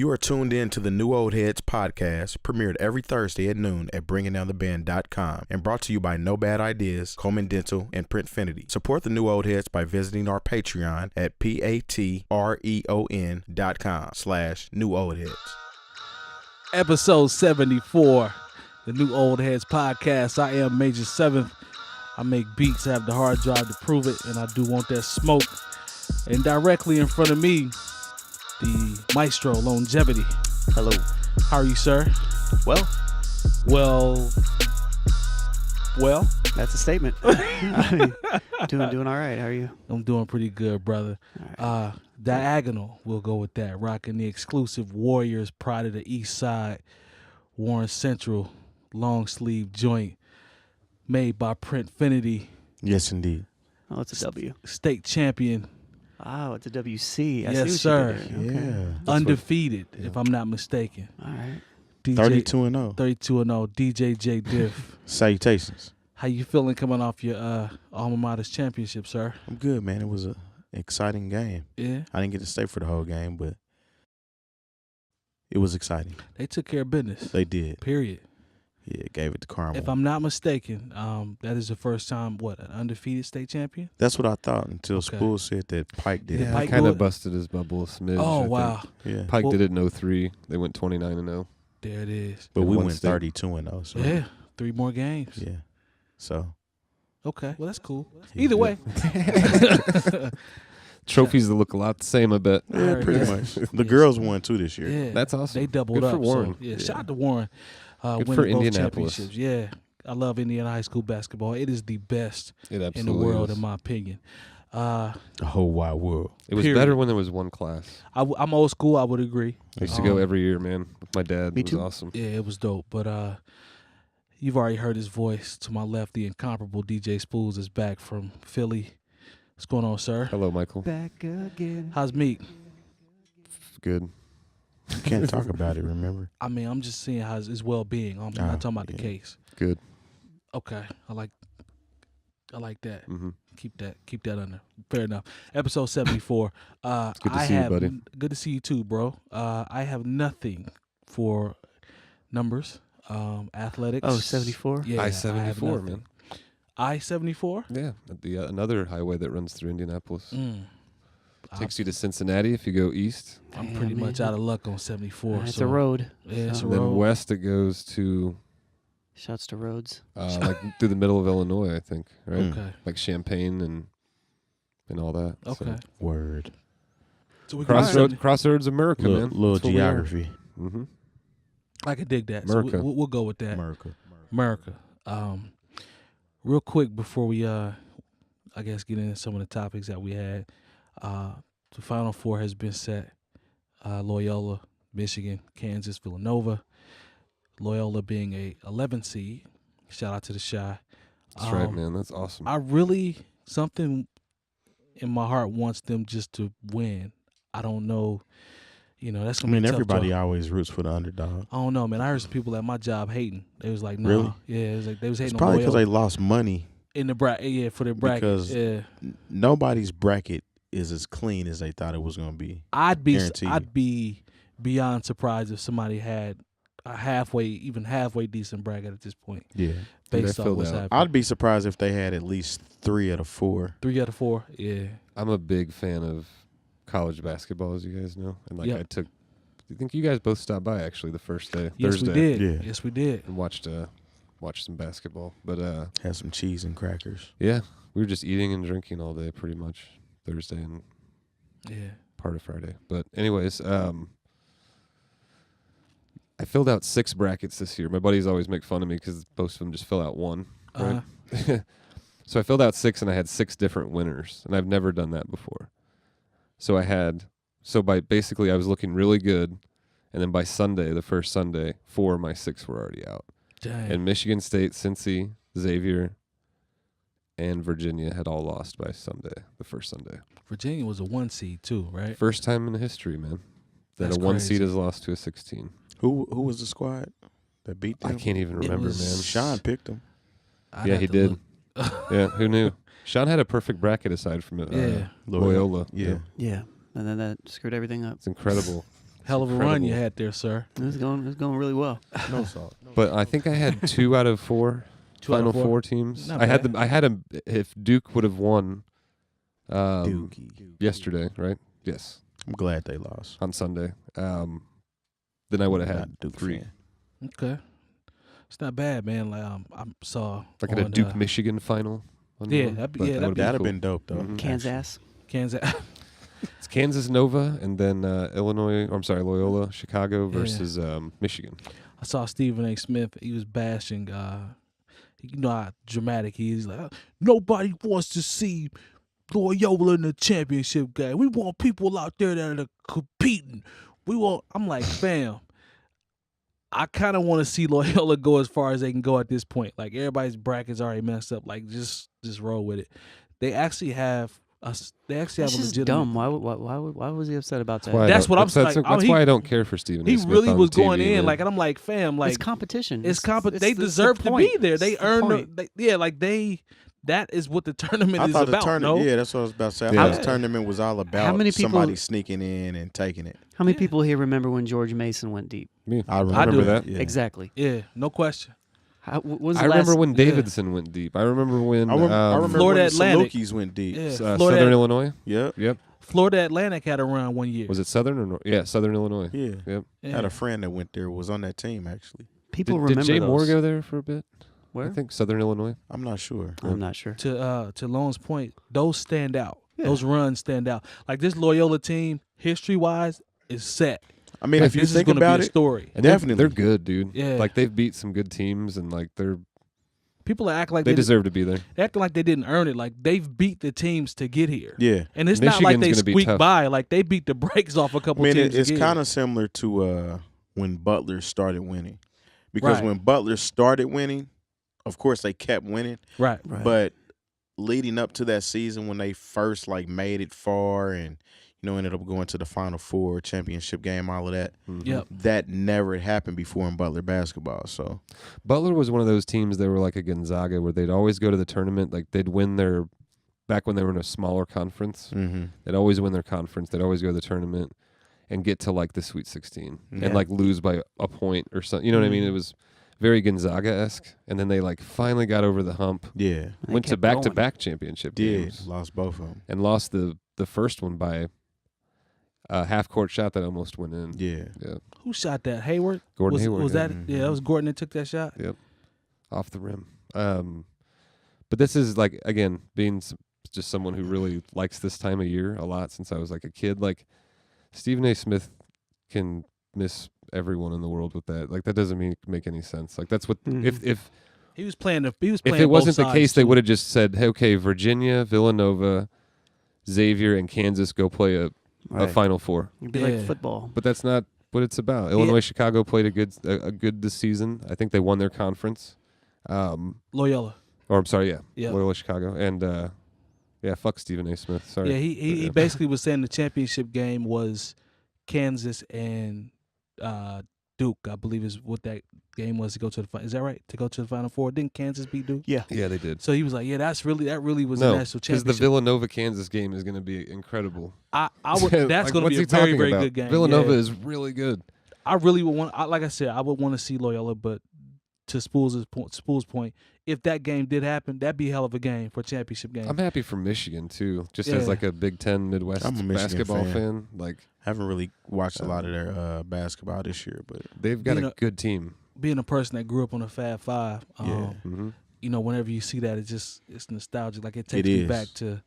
You are tuned in to the New Old Heads podcast, premiered every Thursday at noon at bringingdowntheband.com and brought to you by No Bad Ideas, Coleman Dental, and Printfinity. Support the New Old Heads by visiting our Patreon at patreon.com/newoldheads. Episode 74, the New Old Heads podcast. I am Major 7th. I make beats, I have the hard drive to prove it, and I do want that smoke. And directly in front of me, the maestro, Lonegevity. Hello. How are you, sir? Well. That's a statement. I mean, doing all right. How are you? I'm doing pretty good, brother. Right. Diagonal, we'll go with that. Rocking the exclusive Warriors Pride of the East Side, Warren Central, long sleeve joint, made by Printfinity. Yes, indeed. Oh, it's a W. State champion. Oh, it's a WC. I yes, see sir. what you did there. Okay. Yeah. Undefeated, if I'm not mistaken. All right. 32-0. 32-0. DJ Jay Diff. Salutations. How you feeling coming off your alma mater's championship, sir? I'm good, man. It was an exciting game. Yeah. I didn't get to stay for the whole game, but it was exciting. They took care of business. They did. Period. Yeah, gave it to Carmel. If I'm not mistaken, that is the first time, an undefeated state champion? That's what I thought until Okay. Spoolz said that Pike did. Yeah, Pike I kind do of it? busted his bubble a smidge. Oh, I wow. think. Yeah. Pike Well- did it in 03. They went 29-0. There it is. But we One went state. 32-0. So Yeah. 3 more games. Yeah. So Okay. Well, that's cool. He Either way. Trophies that look a lot the same, I bet. I yeah, heard pretty that. much. The girls won too this year. Yeah. That's awesome. They doubled Good up. for Warren. So, yeah, shout out to Warren. Good winning for both Indianapolis. championships. Yeah. I love Indiana high school basketball. It is the best It absolutely in the world, is. in my opinion. The whole wide world. It was period. better when there was one class. I'm old school. I would agree. I used to go every year, man, with my dad. Me It was too. awesome. Yeah, it was dope. But you've already heard his voice. To my left, the incomparable DJ Spoolz is back from Philly. What's going on, sir? Hello, Michael. Back again. How's Meek? Good. You can't talk about it, remember? I mean, I'm just seeing how his well-being. I'm Ah, not talking about the yeah. case. Good. Okay, I like that. Mm-hmm. Keep that under. Fair enough. Episode 74. It's good to see you, buddy. Good to see you too, bro. I have nothing for numbers, athletics. Oh, 74? Yeah, I-74, I have nothing. man. I-74? Yeah, the another highway that runs through Indianapolis. Takes you to Cincinnati if you go east. I'm Damn, pretty much man. out of luck on 74. It's so, a road. Yeah, it's a And then road. west it goes to Shouts to roads. like through the middle of Illinois, I think, right? Mm. Okay. Like Champaign and all that. Okay. Word. So we can Crossroads America, Little man. geography. Mm-hmm. I can dig that. So America. we'll go with that. America. Real quick before we I guess get into some of the topics that we had. The Final Four has been set. Loyola, Michigan, Kansas, Villanova. Loyola being a 11 seed. Shout out to the Shy. That's right, man. That's awesome. I really, something in my heart wants them just to win. I don't know. That's I gonna mean, be a tough everybody job. always roots for the underdog. I don't know, man. I heard some people at my job hating. They was like, "No, Really? yeah." It was like they was hating It's on probably because Loyola they lost money. in the bracket. Yeah, for their bracket. Because Yeah, nobody's bracket is as clean as they thought it was going to be. I'd Guaranteed. be beyond surprised if somebody had a halfway decent bracket at this point, Yeah. based I off feel what's that. happening. I'd be surprised if they had at least 3 out of 4. 3 out of 4. Yeah, I'm a big fan of college basketball, as you guys know. And Yep. I think you guys both stopped by actually the first day, yes Thursday, we did. Yeah. Yes we did. and watched some basketball. But Had some cheese and crackers. yeah, we were just eating and drinking all day pretty much Thursday and Yeah. part of Friday. But anyways, I filled out 6 brackets this year. My buddies always make fun of me because most of them just fill out 1. Right? So I filled out 6 and I had 6 different winners, and I've never done that before. So I was looking really good, and then by Sunday, the first Sunday, 4 of my 6 were already out. Dang. And Michigan State, Cincy, Xavier, and Virginia had all lost by Sunday, the first Sunday. Virginia was a 1 seed too, right? First time in history, man, that That's a 1 crazy. seed has lost to a 16. Who was the squad that beat them? I can't even remember, was- man. Sean picked them. I'd Yeah, have he to did. look. Yeah, who knew? Sean had a perfect bracket aside from it. Yeah. Loyola. Yeah. Yeah. And then that screwed everything up. It's incredible. Hell of a run you incredible. had there, sir. It was going really well. No salt. But I think I had 2 out of 4 2 out of Final 4? Four teams. Not I had bad. them. I had them. If Duke would have won Dookie. yesterday, right? Yes, I'm glad they lost. on Sunday. Then I would have Not had Duke 3. fan. Okay. It's not bad, man. Like I saw Like at a on, Duke Michigan final. Yeah, that'd be- yeah, that'd That'd have cool. been dope though. Mhm. Kansas. Kansas. It's Kansas Nova and then Loyola Chicago versus Michigan. I saw Stephen A. Smith. He was bashing. You know how dramatic he is. Like, nobody wants to see Loyola in the championship game. We want people out there that are competing. I'm like, fam. I kind of want to see Loyola go as far as they can go at this point. Like everybody's bracket's already messed up. Like just roll with it. They actually have That's a just legitimate. dumb. Why was he upset about that? Why I That's don't- what I'm that's, like, That's he- why I don't care for Stephen. A. He Smith really on was TV, going in man. like, and I'm like, fam, like it's competition. It's it's They the deserve to point. be there. They It's the earned. point. That is what the tournament I is thought the about. tournament. No, Yeah, that's what I was about to say. I Yeah. thought the tournament was all about many people- somebody sneaking in and taking it. How many people here remember when George Mason went deep? Me. I do. remember that. Yeah. Exactly. yeah, no question. When's the I remember last, when yeah. Davidson went deep. I remember when I remember Florida when Atlantic. the Salukis went deep. Yeah, Southern Florida, Illinois. Yep. Yep. Florida Atlantic had a run one year. Was it Southern or yeah, Southern Illinois. Yeah. Yep. I had a friend that went there, was on that team actually. people Did remember Jay those. Moore go there for a bit? Where? I think Southern Illinois. I'm not sure. I'm not sure. To Lone's point, those stand out. Yeah. Those runs stand out. Like this Loyola team, history wise, is set. I mean, Like, if you this think is gonna about be a it, story. And Definitely. they're good, dude. Yeah. Like they've beat some good teams, and like People are acting like they deserve to be there. they acting like they didn't earn it. Like they've beat the teams to get here. yeah. And it's not like Michigan's they gonna be squeaked tough. by. Like they beat the brakes off a I couple mean, teams. it's to get kind here. of similar to when Butler started winning, because Right. when Butler started winning, of course they kept winning, right. Right. but leading up to that season when they first like made it far and ended up going to the Final Four championship game, all of that. Mhm. Yep. That never had happened before in Butler basketball. So Butler was one of those teams that were like a Gonzaga, where they'd always go to the tournament. Like they'd win their back when they were in a smaller conference. They'd always win their conference. They'd always go to the tournament and get to like the Sweet 16 Yeah. and like lose by a point or something. You know what I mean? It was very Gonzaga-esque. And then they like finally got over the hump. yeah, They Went to kept going. back-to-back championship did games lost both of them. and lost the first one by a half-court shot that almost went in. Yeah, Yeah, Who shot that? Hayward. Gordon was, Hayward. Was yeah. that? Yeah, that was Gordon that took that shot. Off the rim. But this is like, again, being just someone who really likes this time of year a lot since I was like a kid. Like Stephen A. Smith can miss everyone in the world with that. Like that doesn't make any sense. Like that's what Mhm. if He was playing. If it both wasn't the sides, case, they too. would have just said, hey, okay, Virginia, Villanova, Xavier, and Kansas go play a Right. Final Four. It'd be Yeah. like football. But that's not what it's about. Illinois, Chicago played a good this season. I think they won their conference. Loyola. Or I'm sorry, yeah, Yeah. Loyola Chicago, and yeah, fuck Stephen A. Smith. Sorry. Yeah, he basically was saying the championship game was Kansas and Duke, I believe is what that game was to go to the final. Is that right? To go to the Final Four. Didn't Kansas beat Duke? Yeah. Yeah, they did. So he was like, yeah, that really was a No, national because championship. the Villanova Kansas game is going to be incredible. I would. That's Like, going to what's be he a very talking very about? good game. Villanova Yeah. is really good. I really would want. Like I said, I would want to see Loyola, but to Spool's point, if that game did happen, that'd be a hell of a game for a championship game. I'm happy for Michigan too, just Yeah. as like a Big Ten Midwest I'm a Michigan basketball fan. fan. Like haven't really watched a lot of their basketball this year, but they've got You a know- good team. Being a person that grew up on the Fab Five, Yeah. Mm-hmm. whenever you see that, it's nostalgic. Like it takes It me is. back to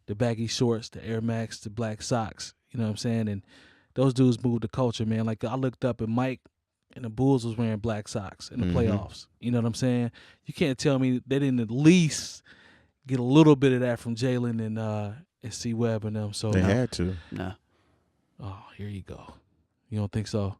the baggy shorts, the Air Max, the black socks. You know what I'm saying? And those dudes moved the culture, man. Like I looked up and Mike and the Bulls was wearing black socks in the Mhm. playoffs. You know what I'm saying? You can't tell me they didn't at least get a little bit of that from Jalen and C. Webb and them. So they had to. No. oh, here you go. You don't think so?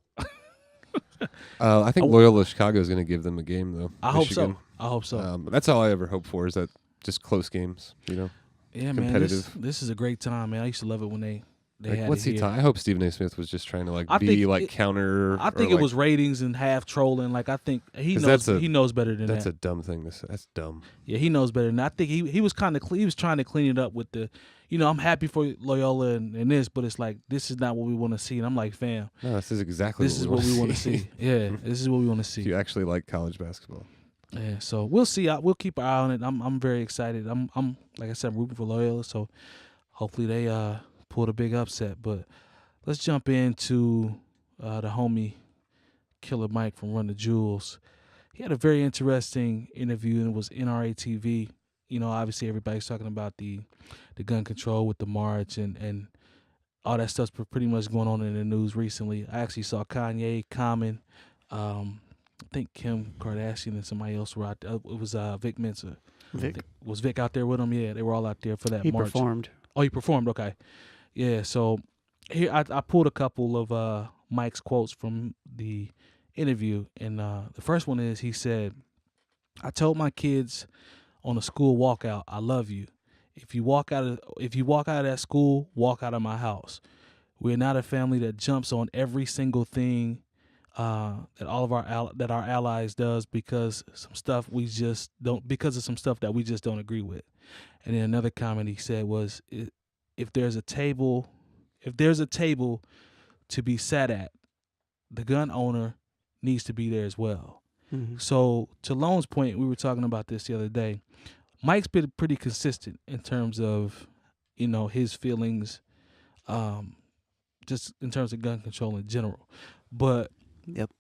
I think I- Loyola Chicago is going to give them a game though. I hope Michigan. so. I hope so. But that's all I ever hope for is that just close games. You know, Yeah, man. competitive. This is a great time, man. I used to love it when they like, had what's it he? here. I hope Stephen A. Smith was just trying to like I be think like it- counter. I think or, it was ratings and half trolling. Like I think he 'Cause knows that's a- he knows better than That's that. a dumb thing to say. That's dumb. Yeah, he knows better than that. I think he was kind of he was trying to clean it up with the, I'm happy for Loyola and this, but it's like this is not what we want to see. And I'm like, fam, No, this is exactly what we want to see. Yeah, this is what we want to If see. you actually like college basketball. Yeah, so we'll see. We'll keep our eye on it. I'm very excited. I'm like I said, I'm rooting for Loyola. So hopefully they pull the big upset. But let's jump into the homie Killer Mike from Run the Jewels. He had a very interesting interview, and it was NRAtv. Obviously everybody's talking about the gun control with the march and all that stuff's pretty much going on in the news recently. I actually saw Kanye, Common, I think Kim Kardashian and somebody else were out there. It was Vic Mensa. Was Vic out there with him? Yeah, they were all out there for that march. He performed. Oh, he performed. Okay. Yeah, so here I pulled a couple of Mike's quotes from the interview, and the first one is he said, "I told my kids on a school walkout, I love you. If you walk out of that school, walk out of my house. We're not a family that jumps on every single thing that our allies does because of some stuff that we just don't agree with." And then another comment he said was, if there's a table to be sat at, the gun owner needs to be there as well. Mm-hmm. So to Lone's point, we were talking about this the other day. Mike's been pretty consistent in terms of, his feelings, just in terms of gun control in general. But yep,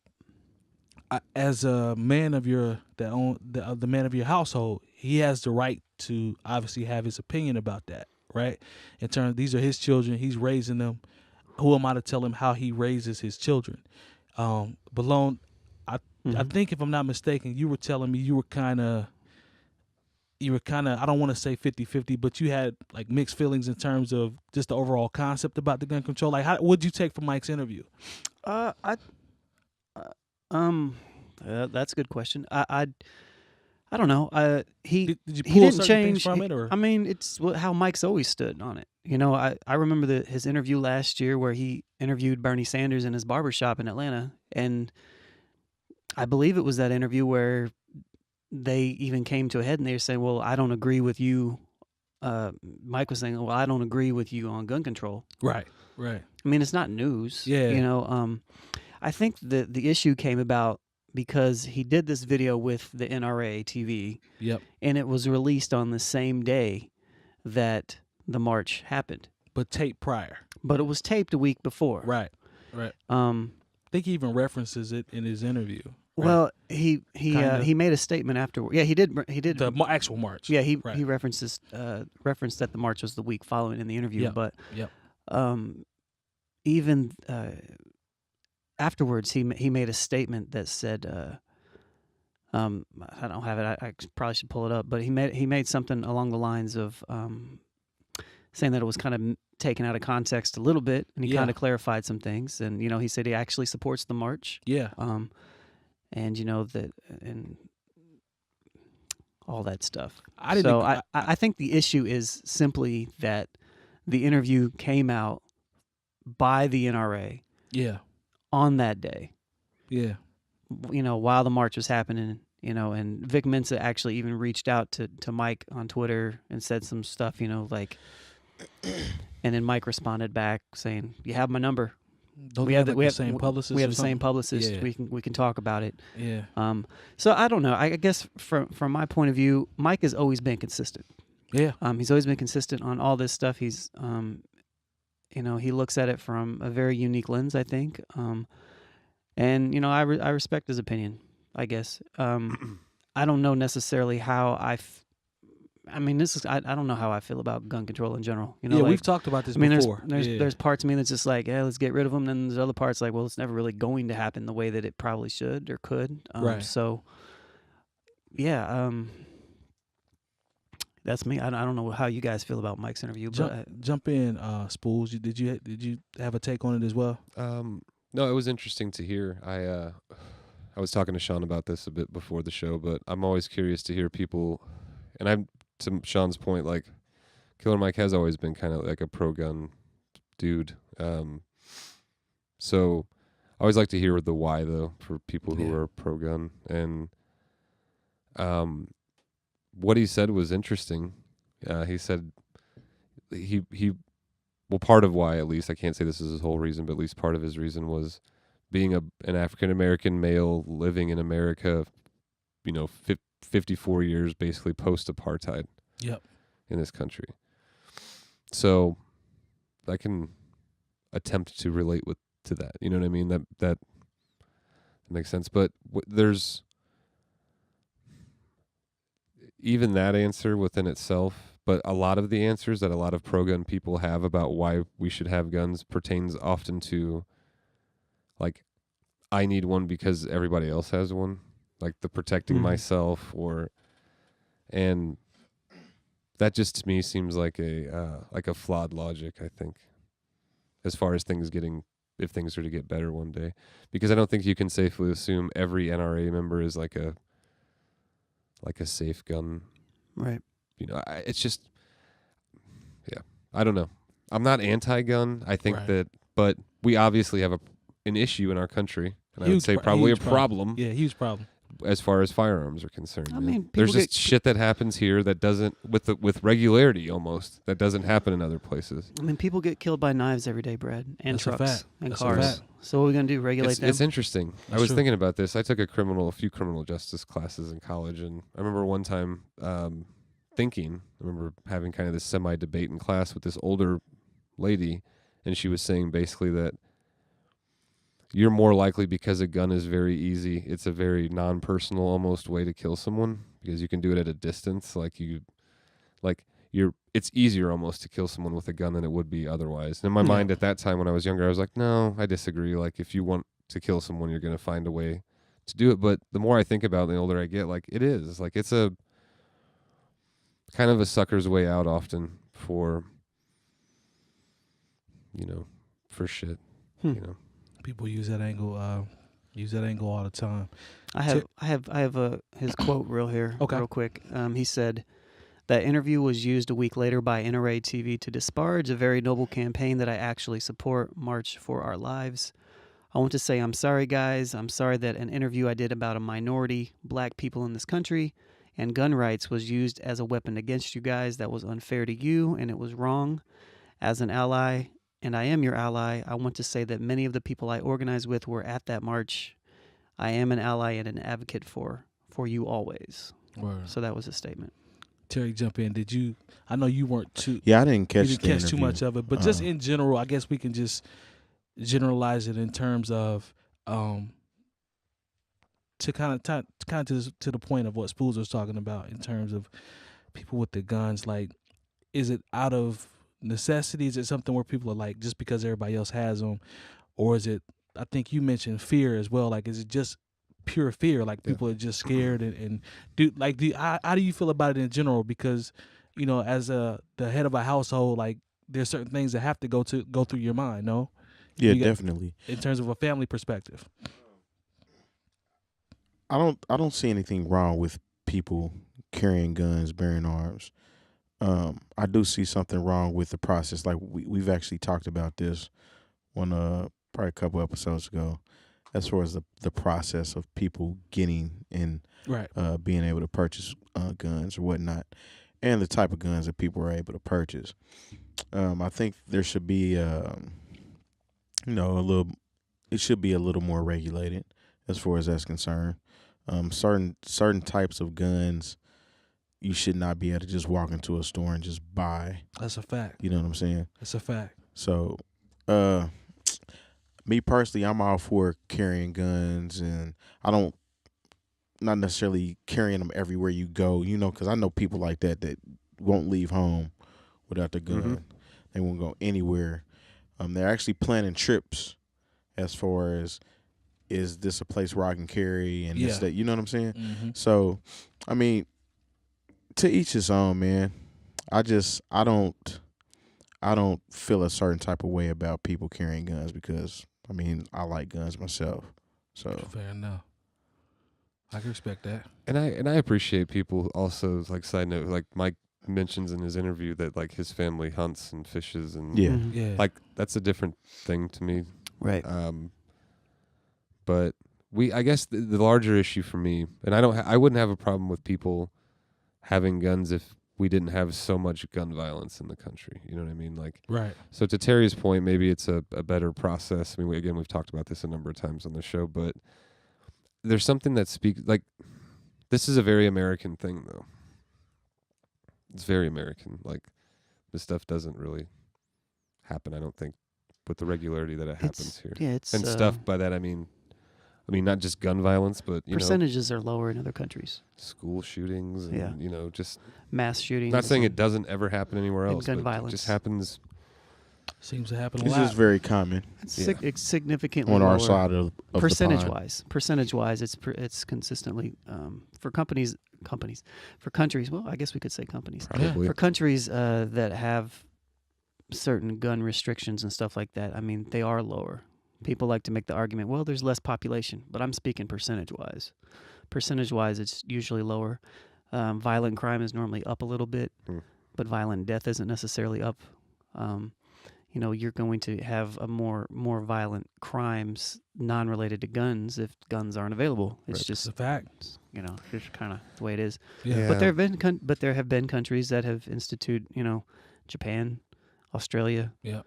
as a man of the man of your household, he has the right to obviously have his opinion about that, right? In terms, these are his children, he's raising them. Who am I to tell him how he raises his children? But Lone, I think if I'm not mistaken, you were telling me you were kind of, I don't want to say 50-50, but you had like mixed feelings in terms of just the overall concept about the gun control. Like, what'd you take from Mike's interview? That's a good question. I don't know. Did you pull he didn't certain change things from it, or? I mean, it's how Mike's always stood on it. I remember his interview last year where he interviewed Bernie Sanders in his barbershop in Atlanta, and I believe it was that interview where they even came to a head and they were saying, well, I don't agree with you. Mike was saying, well, I don't agree with you on gun control. Right. I mean, it's not news. Yeah. I think the issue came about because he did this video with the NRAtv. Yep. And it was released on the same day that the march happened. But taped prior. But it was taped a week before. Right. I think he even references it in his interview. Right? Well, he made a statement afterward. Yeah, he did. The actual march. Yeah, he referenced that the march was the week following in the interview. Yep. But yep. Even afterwards, he made a statement that said, I don't have it. I probably should pull it up. But he made something along the lines of saying that it was kind of taken out of context a little bit, and he kind of clarified some things. And he said he actually supports the march. Yeah. And that and all that stuff. I think the issue is simply that the interview came out by the NRA. Yeah. On that day. Yeah. While the march was happening, and Vic Mensa actually even reached out to Mike on Twitter and said some stuff, like, and then Mike responded back saying, "You have my number. We have the same publicist. We have the same publicist. Yeah. We can talk about it." Yeah. So I don't know. I guess from my point of view, Mike has always been consistent. Yeah. He's always been consistent on all this stuff. He's he looks at it from a very unique lens, I think. And I respect his opinion, I guess. I don't know necessarily how I don't know how I feel about gun control in general. We've talked about this before. There's parts of me that's just like, yeah, let's get rid of them. Then there's other parts like, well, it's never really going to happen the way that it probably should or could. Right. So, yeah. That's me. I don't know how you guys feel about Mike's interview. Jump in, Spoolz. Did you have a take on it as well? No, it was interesting to hear. I was talking to Sean about this a bit before the show, but I'm always curious to hear people. And I'm to Sean's point, like Killer Mike has always been kind of like a pro-gun dude. So I always like to hear the why though for people who are pro-gun. And what he said was interesting. He said well, part of why, at least, I can't say this is his whole reason, but at least part of his reason was being an African American male living in America, 54 years basically post-apartheid. Yep. In this country. So I can attempt to relate to that. You know what I mean? That makes sense. But there's even that answer within itself, but a lot of the answers that a lot of pro-gun people have about why we should have guns pertains often to, like, I need one because everybody else has one, like the protecting myself, and that just to me seems like a flawed logic, I think, as far as if things are to get better one day, because I don't think you can safely assume every NRA member is like a safe gun. Right. It's just, yeah, I don't know. I'm not anti-gun. I think but we obviously have an issue in our country, and I would say probably a problem. Yeah, huge problem. As far as firearms are concerned. I mean, there's just shit that happens here that doesn't, with regularity almost, that doesn't happen in other places. I mean, people get killed by knives every day, Brad, and That's a trucks fact. and That's cars. So what are we going to do, regulate them? It's interesting. I was thinking about this. I took a few criminal justice classes in college, and I remember one time I remember having kind of this semi-debate in class with this older lady, and she was saying basically that you're more likely, because a gun is very easy, it's a very non-personal almost way to kill someone, because you can do it at a distance. It's easier almost to kill someone with a gun than it would be otherwise. And in my mind at that time when I was younger, I was like, no, I disagree. Like, if you want to kill someone, you're going to find a way to do it. But the more I think about it, the older I get, like, it is. Like, it's a kind of a sucker's way out often for shit, People use that angle all the time. I have his quote real quick. He said, "That interview was used a week later by NRAtv to disparage a very noble campaign that I actually support, March for Our Lives. I want to say I'm sorry, guys. I'm sorry that an interview I did about a minority, black people in this country, and gun rights was used as a weapon against you guys. That was unfair to you, and it was wrong. As an ally, and I am your ally, I want to say that many of the people I organized with were at that march. I am an ally and an advocate for you always." Word. So that was his statement. Terry, jump in. Did you? I know you weren't too. Yeah, I didn't catch. You didn't catch too much of it, but just in general, I guess we can just generalize it in terms of to kind of to the point of what Spoolz was talking about in terms of people with the guns. Like, is it out of necessity? Is it something where people are like, just because everybody else has them, or is it? I think you mentioned fear as well. Like, is it just pure fear? Like, people are just scared and how do you feel about it in general? Because as the head of a household, like, there's certain things that have to go through your mind. No. Yeah, definitely. In terms of a family perspective. I don't see anything wrong with people carrying guns, bearing arms. I do see something wrong with the process. Like, we've actually talked about this one probably a couple episodes ago, as far as the process of people getting and being able to purchase guns or whatnot, and the type of guns that people are able to purchase. I think there should be it should be a little more regulated as far as that's concerned. Certain types of guns you should not be able to just walk into a store and just buy. That's a fact. You know what I'm saying? That's a fact. So, me personally, I'm all for carrying guns, and not necessarily carrying them everywhere you go, because I know people like that won't leave home without the gun. Mm-hmm. They won't go anywhere. They're actually planning trips as far as, is this a place where I can carry and this, that, you know what I'm saying? Mm-hmm. So, I mean, to each his own, man. I don't feel a certain type of way about people carrying guns, because I mean, I like guns myself. So fair enough. I can respect that. And I appreciate people also, like, side note, like Mike mentions in his interview that, like, his family hunts and fishes, and like, that's a different thing to me. Right. But I guess the larger issue for me, and I wouldn't have a problem with people having guns if we didn't have so much gun violence in the country. You know what I mean? Like, Right. so to Terry's point, maybe it's a better process. I mean, again, we've talked about this a number of times on the show, but there's something that speaks, like, this is a very American thing, though. It's very American. Like, this stuff doesn't really happen, I don't think, with the regularity that it happens here. Yeah, it's And stuff by that, I mean, not just gun violence, but, you know, percentages are lower in other countries. school shootings and, Yeah. you know, just Mass shootings. not saying it doesn't ever happen anywhere and else, gun but violence. it just happens. Seems to happen a This lot. is very common It's significantly on our lower. side of the Percentage pond. wise, it's consistently for countries. Well, I guess we could say companies. Probably. For countries that have certain gun restrictions and stuff like that, I mean, they are lower. People like to make the argument, well, there's less population, but I'm speaking percentage-wise. Percentage-wise, it's usually lower. Violent crime is normally up a little bit, but violent death isn't necessarily up. You know, you're going to have a more violent crimes non-related to guns if guns aren't available. It's It's just a fact. you know, just kind of the way it is. Yeah. But there have been countries that have instituted, you know, Japan, Australia, Yeah.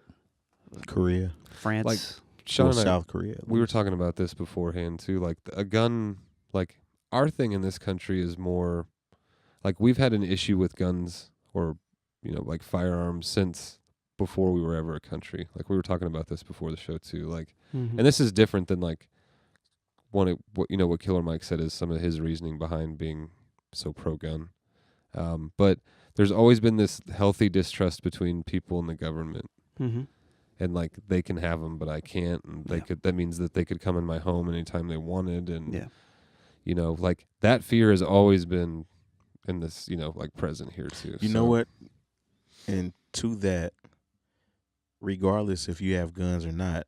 Korea, France. Like, Sean and I, South Korea. we were talking about this beforehand too. Like, a gun, like, our thing in this country is more, like, we've had an issue with guns or, you know, like firearms since before we were ever a country. Like, we were talking about this before the show too. Like, Mhm. and this is different than like what Killer Mike said is some of his reasoning behind being so pro-gun. But there's always been this healthy distrust between people and the government. Mhm. And like, they can have them, but I can't. And they could. That means that they could come in my home anytime they wanted. And Yeah. you know, like, that fear has always been in this, you know, like, present here too. You know what? And to that, regardless if you have guns or not,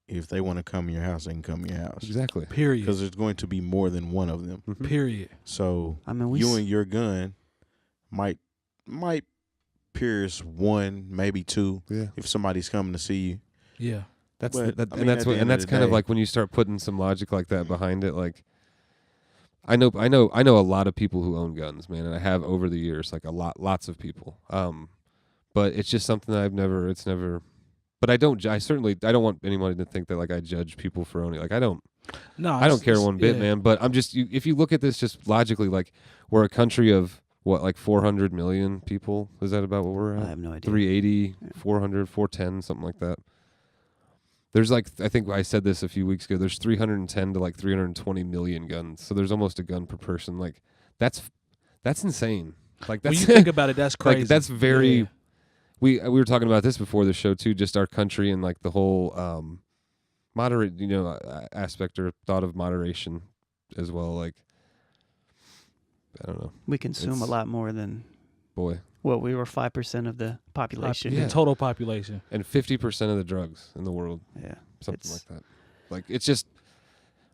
if they want to come in your house, they can come in your house. Exactly. Period. Because there's going to be more than one of them. Mhm. Period. So I mean, you and your gun might pierce one, maybe two, Yeah. if somebody's coming to see you. Yeah. That's But, that, I and mean, that's at what, the and end of that's the kind of day- like when you start putting some logic like that behind it. Like, I know a lot of people who own guns, man, and I have over the years, like, lots of people. But it's just something that it's never. But I don't want anyone to think that, like, I judge people for owning. Like, I don't care one bit, man. But I'm just, if you look at this just logically, like, we're a country of what, like 400 million people? Is that about what we're at? I have no idea. 380, 400, 410, something like that. There's, like, I think I said this a few weeks ago, there's 310 to like 320 million guns. So there's almost a gun per person. Like, that's insane. Like, that's When you think about it, that's crazy. like, that's very. Yeah. We were talking about this before the show too, just our country and like the whole moderate, you know, aspect or thought of moderation as well. Like, I don't know. We consume a It's- lot more than Boy. we were 5% of the population. The Yeah. total population. And 50% of the drugs in the world, Yeah. something It's- like that. Like, it's just,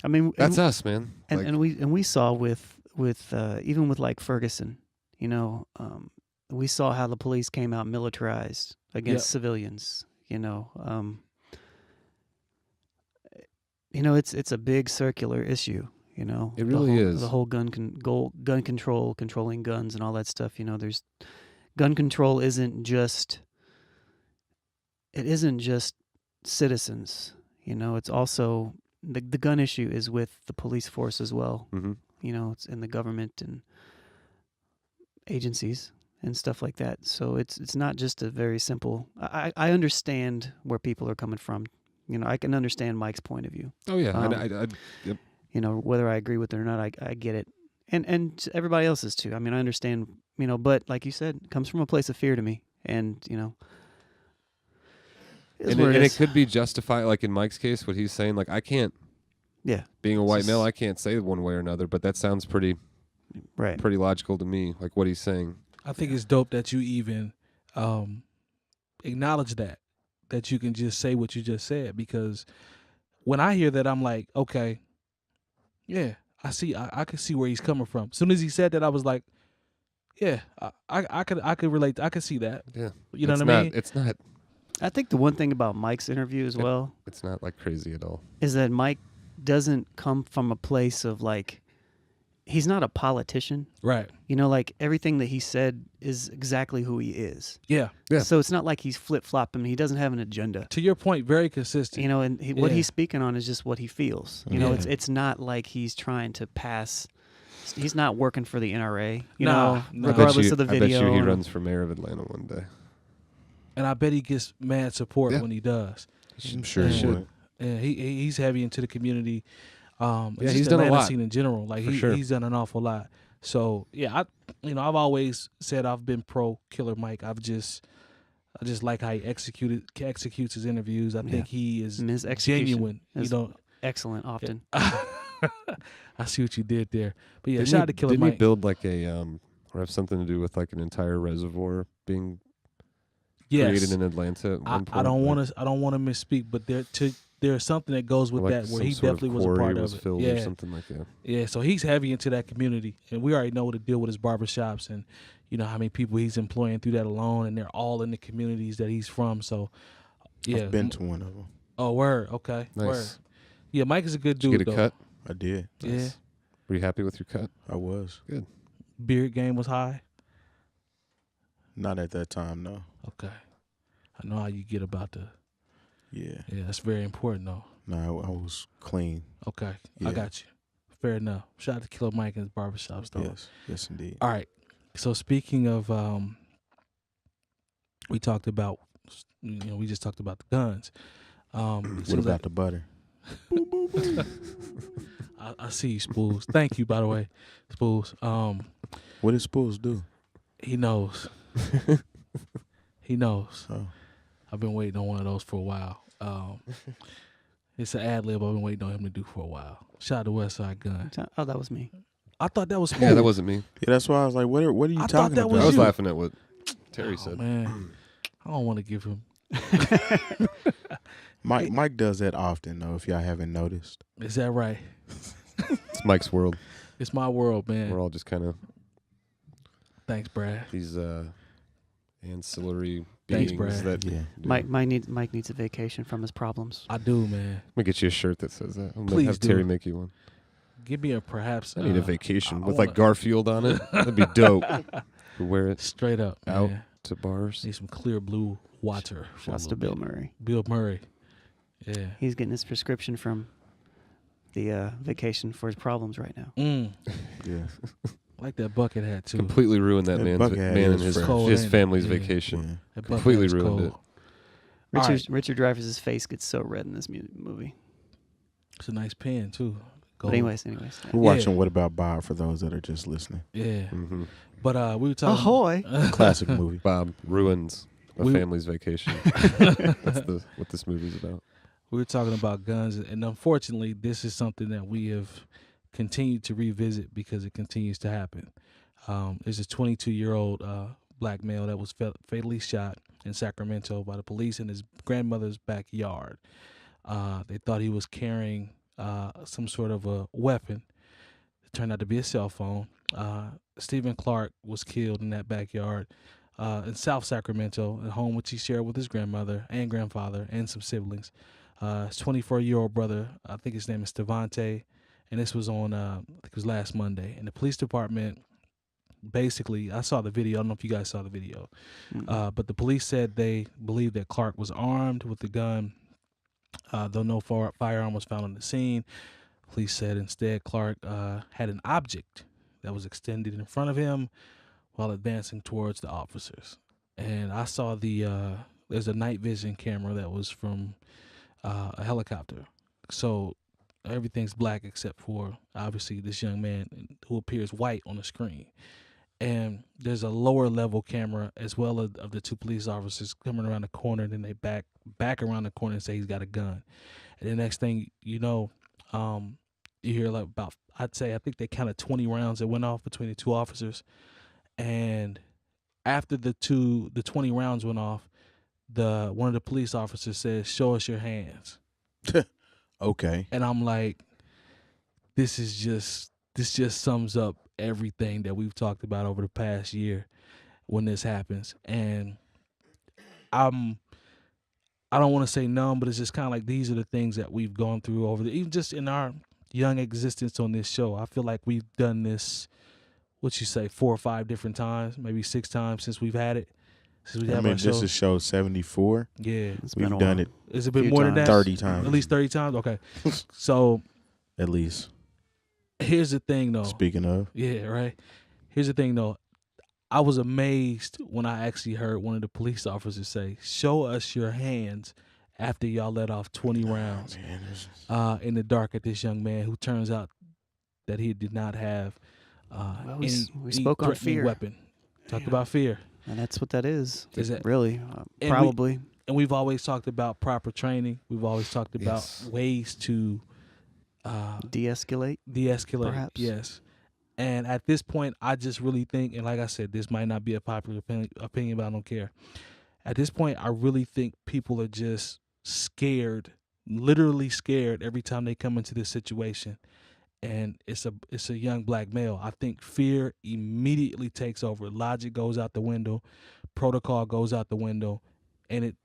I mean, that's us, man. and, Like, and we saw with even with like Ferguson, you know, we saw how the police came out militarized against Yep. civilians. You know, it's a big circular issue. You know, It really is. The whole gun control, controlling guns, and all that stuff. You know, there's gun control isn't just citizens. You know, it's also the gun issue is with the police force as well. mhm. You know, it's in the government and agencies and stuff like that. So it's not just a very simple. I understand where people are coming from. You know, I can understand Mike's point of view. Oh yeah. Yep. You know, whether I agree with it or not, I get it, and everybody else's too. I mean, I understand. You know, but like you said, it comes from a place of fear to me, and you know, And it could be justified, like in Mike's case, what he's saying. Like, I can't, yeah, being a white Just- male, I can't say one way or another, but that sounds pretty right. logical to me, like what he's saying. I think it's dope that you even acknowledge that you can just say what you just said, because when I hear that, I'm like, okay, yeah, I can see where he's coming from. As soon as he said that, I was like, yeah, I could relate. I could see that. Yeah. You know It's what I not- mean? It's not. I think the one thing about Mike's interview as well It's not like crazy at all. is that Mike doesn't come from a place of like he's not a politician. Right. You know, like everything that he said is exactly who he is. Yeah. Yeah. So it's not like he's flip-flopping. He doesn't have an agenda. To your point, very consistent. You know, and what he's speaking on is just what he feels. You know, Yeah. it's not like he's trying to pass. He's not working for the NRA. You Nah, know, nah. regardless of the I bet video. you he and- runs for mayor of Atlanta one day. And I bet he gets mad support Yeah. when he does. I'm sure he Yeah. would. Yeah, he's heavy into the community. Yeah, just he's the done a Atlanta lot. scene in general. Like he's done an awful lot. So yeah, I've always said I've been pro Killer Mike. I just like how he executes his interviews. I think he is And his execution genuine. is You know, excellent often. I see what you did there. But yeah, Didn't shout out to Killer didn't he Mike. build like a or have something to do with like an entire reservoir being created Yes, in Atlanta at one point? I don't like, want to misspeak, but there's something that goes with like that where some he sort of definitely was a quarry part of was it. filled Yeah, or something like that. yeah. So he's heavy into that community, and we already know to deal with his barbershops and you know how many people he's employing through that alone, and they're all in the communities that he's from. So yeah, I've been to one of them. Oh, word. Okay, Nice. word. Yeah, Mike is a good Did dude you get a though. cut? I did. Yeah, Were you happy with your cut? I was. beard game was high. Not at that time, no. Okay, I know how you get about the. Yeah. Yeah, that's very important though. No, I was clean. Okay, Yeah. I got you. Fair enough. Shout out to Killer Mike and his barbershops though. Yes. Yes, indeed. All right. So speaking of, we talked about, we just talked about the guns. What about the butter? I see you, Spoolz. Thank you, by the way, Spoolz. What did Spoolz do? He knows. He knows. Oh. I've been waiting on one of those for a while. It's an ad lib I've been waiting on him to do for a while. Shout out to Westside Gun. Oh, that was me. I thought that was Spoolz. Yeah, that wasn't me. Yeah, that's why I was like, what are you I thought talking that about? was I was you. laughing at what Terry Oh, said. man, I don't want to give him. Mike does that often, though, if y'all haven't noticed. Is that right? It's Mike's world. It's my world, man. We're all just kind of Thanks, Brad. these ancillary Thanks, beings Brad. that Yeah. do- Mike needs a vacation from his problems. I do, man. Let me get you a shirt that says that. I'm Please gonna have do. Terry make you one. Give me a perhaps. I need a vacation I with wanna- like Garfield on it. That'd be dope. Could wear it Straight up, out man. to bars. Need some clear blue water. for a Shouts to little Bill bit. Murray. Bill Murray. Yeah. He's getting his prescription from the vacation for his problems right now. Mm. Yeah. I like that bucket hat too. Completely ruined that That man's bucket hat man is and his fresh. Cold, his ain't it? family's Yeah. vacation. Yeah. That bucket completely hat's ruined cold. it. All right. Richard Dreyfuss' face gets so red in this movie. It's a nice pen too. But anyways. We're Yeah. watching What About Bob for those that are just listening. Yeah. hmm But we were talking. Ahoy! Classic movie. Bob ruins a We- family's vacation. That's what this movie's about. We were talking about guns, and unfortunately, this is something that we have continued to revisit because it continues to happen. There's a 22-year-old black male that was fatally shot in Sacramento by the police in his grandmother's backyard. They thought he was carrying some sort of a weapon. It turned out to be a cell phone. Stephon Clark was killed in that backyard in South Sacramento, a home which he shared with his grandmother and grandfather and some siblings. His 24-year-old brother, I think his name is Devontae, and this was on, I think it was last Monday. And the police department, basically, I saw the video. I don't know if you guys saw the video. But the police said they believe that Clark was armed with the gun, though no firearm was found on the scene. Police said instead Clark had an object that was extended in front of him while advancing towards the officers. And I saw there's a night vision camera that was from a helicopter. So everything's black except for obviously this young man who appears white on the screen. And there's a lower level camera as well of the two police officers coming around the corner, and then they back around the corner and say he's got a gun. And the next thing you know, you hear like about, I think they counted 20 rounds that went off between the two officers. And after the 20 rounds went off, one of the police officers says, "Show us your hands." Okay. And I'm like, this just sums up everything that we've talked about over the past year when this happens. And I don't want to say numb, but it's just kind of like these are the things that we've gone through even just in our young existence on this show. I feel like we've done this, what you say, 4 or 5 different times, maybe 6 times since we've had it. Since we I have mean, our show. this is show 74. Yeah. It's been a We've done while. it Has it been Few more than that? times. 30 times. At least 30 times? Okay. So At least. here's the thing, though. Speaking of. Yeah, right. Here's the thing, though. I was amazed when I actually heard one of the police officers say, "Show us your hands," after y'all let off 20 rounds Man, this is- in the dark at this young man who turns out that he did not have we any spoke on threatening fear. weapon. Talked about fear. And that's what that is. Is that- really? And Probably. And we've always talked about proper training. We've always talked about Yes. ways to De-escalate. de-escalate. Perhaps. Yes. And at this point, I just really think, and like I said, this might not be a popular opinion, but I don't care. At this point, I really think people are just scared, literally scared every time they come into this situation. And it's a young black male. I think fear immediately takes over. Logic goes out the window, protocol goes out the window, and it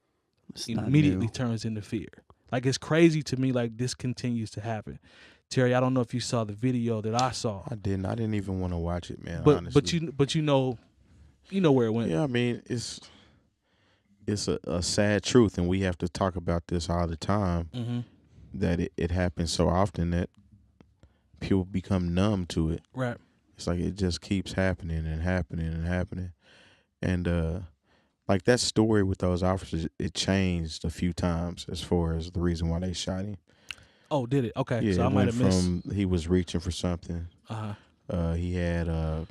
It's not immediately new. turns into fear. Like, it's crazy to me, like, this continues to happen. Terry, I don't know if you saw the video that I saw, I didn't even want to watch it, man. but honestly. you know where it went. Yeah, I mean, it's a sad truth, and we have to talk about this all the time. Mm-hmm. That it happens so often that people become numb to it. Right. It's like it just keeps happening and happening and happening, and like that story with those officers, it changed a few times as far as the reason why they shot him. Oh, did it? Okay. Yeah, So I it might went have missed. from he was reaching for something. He had I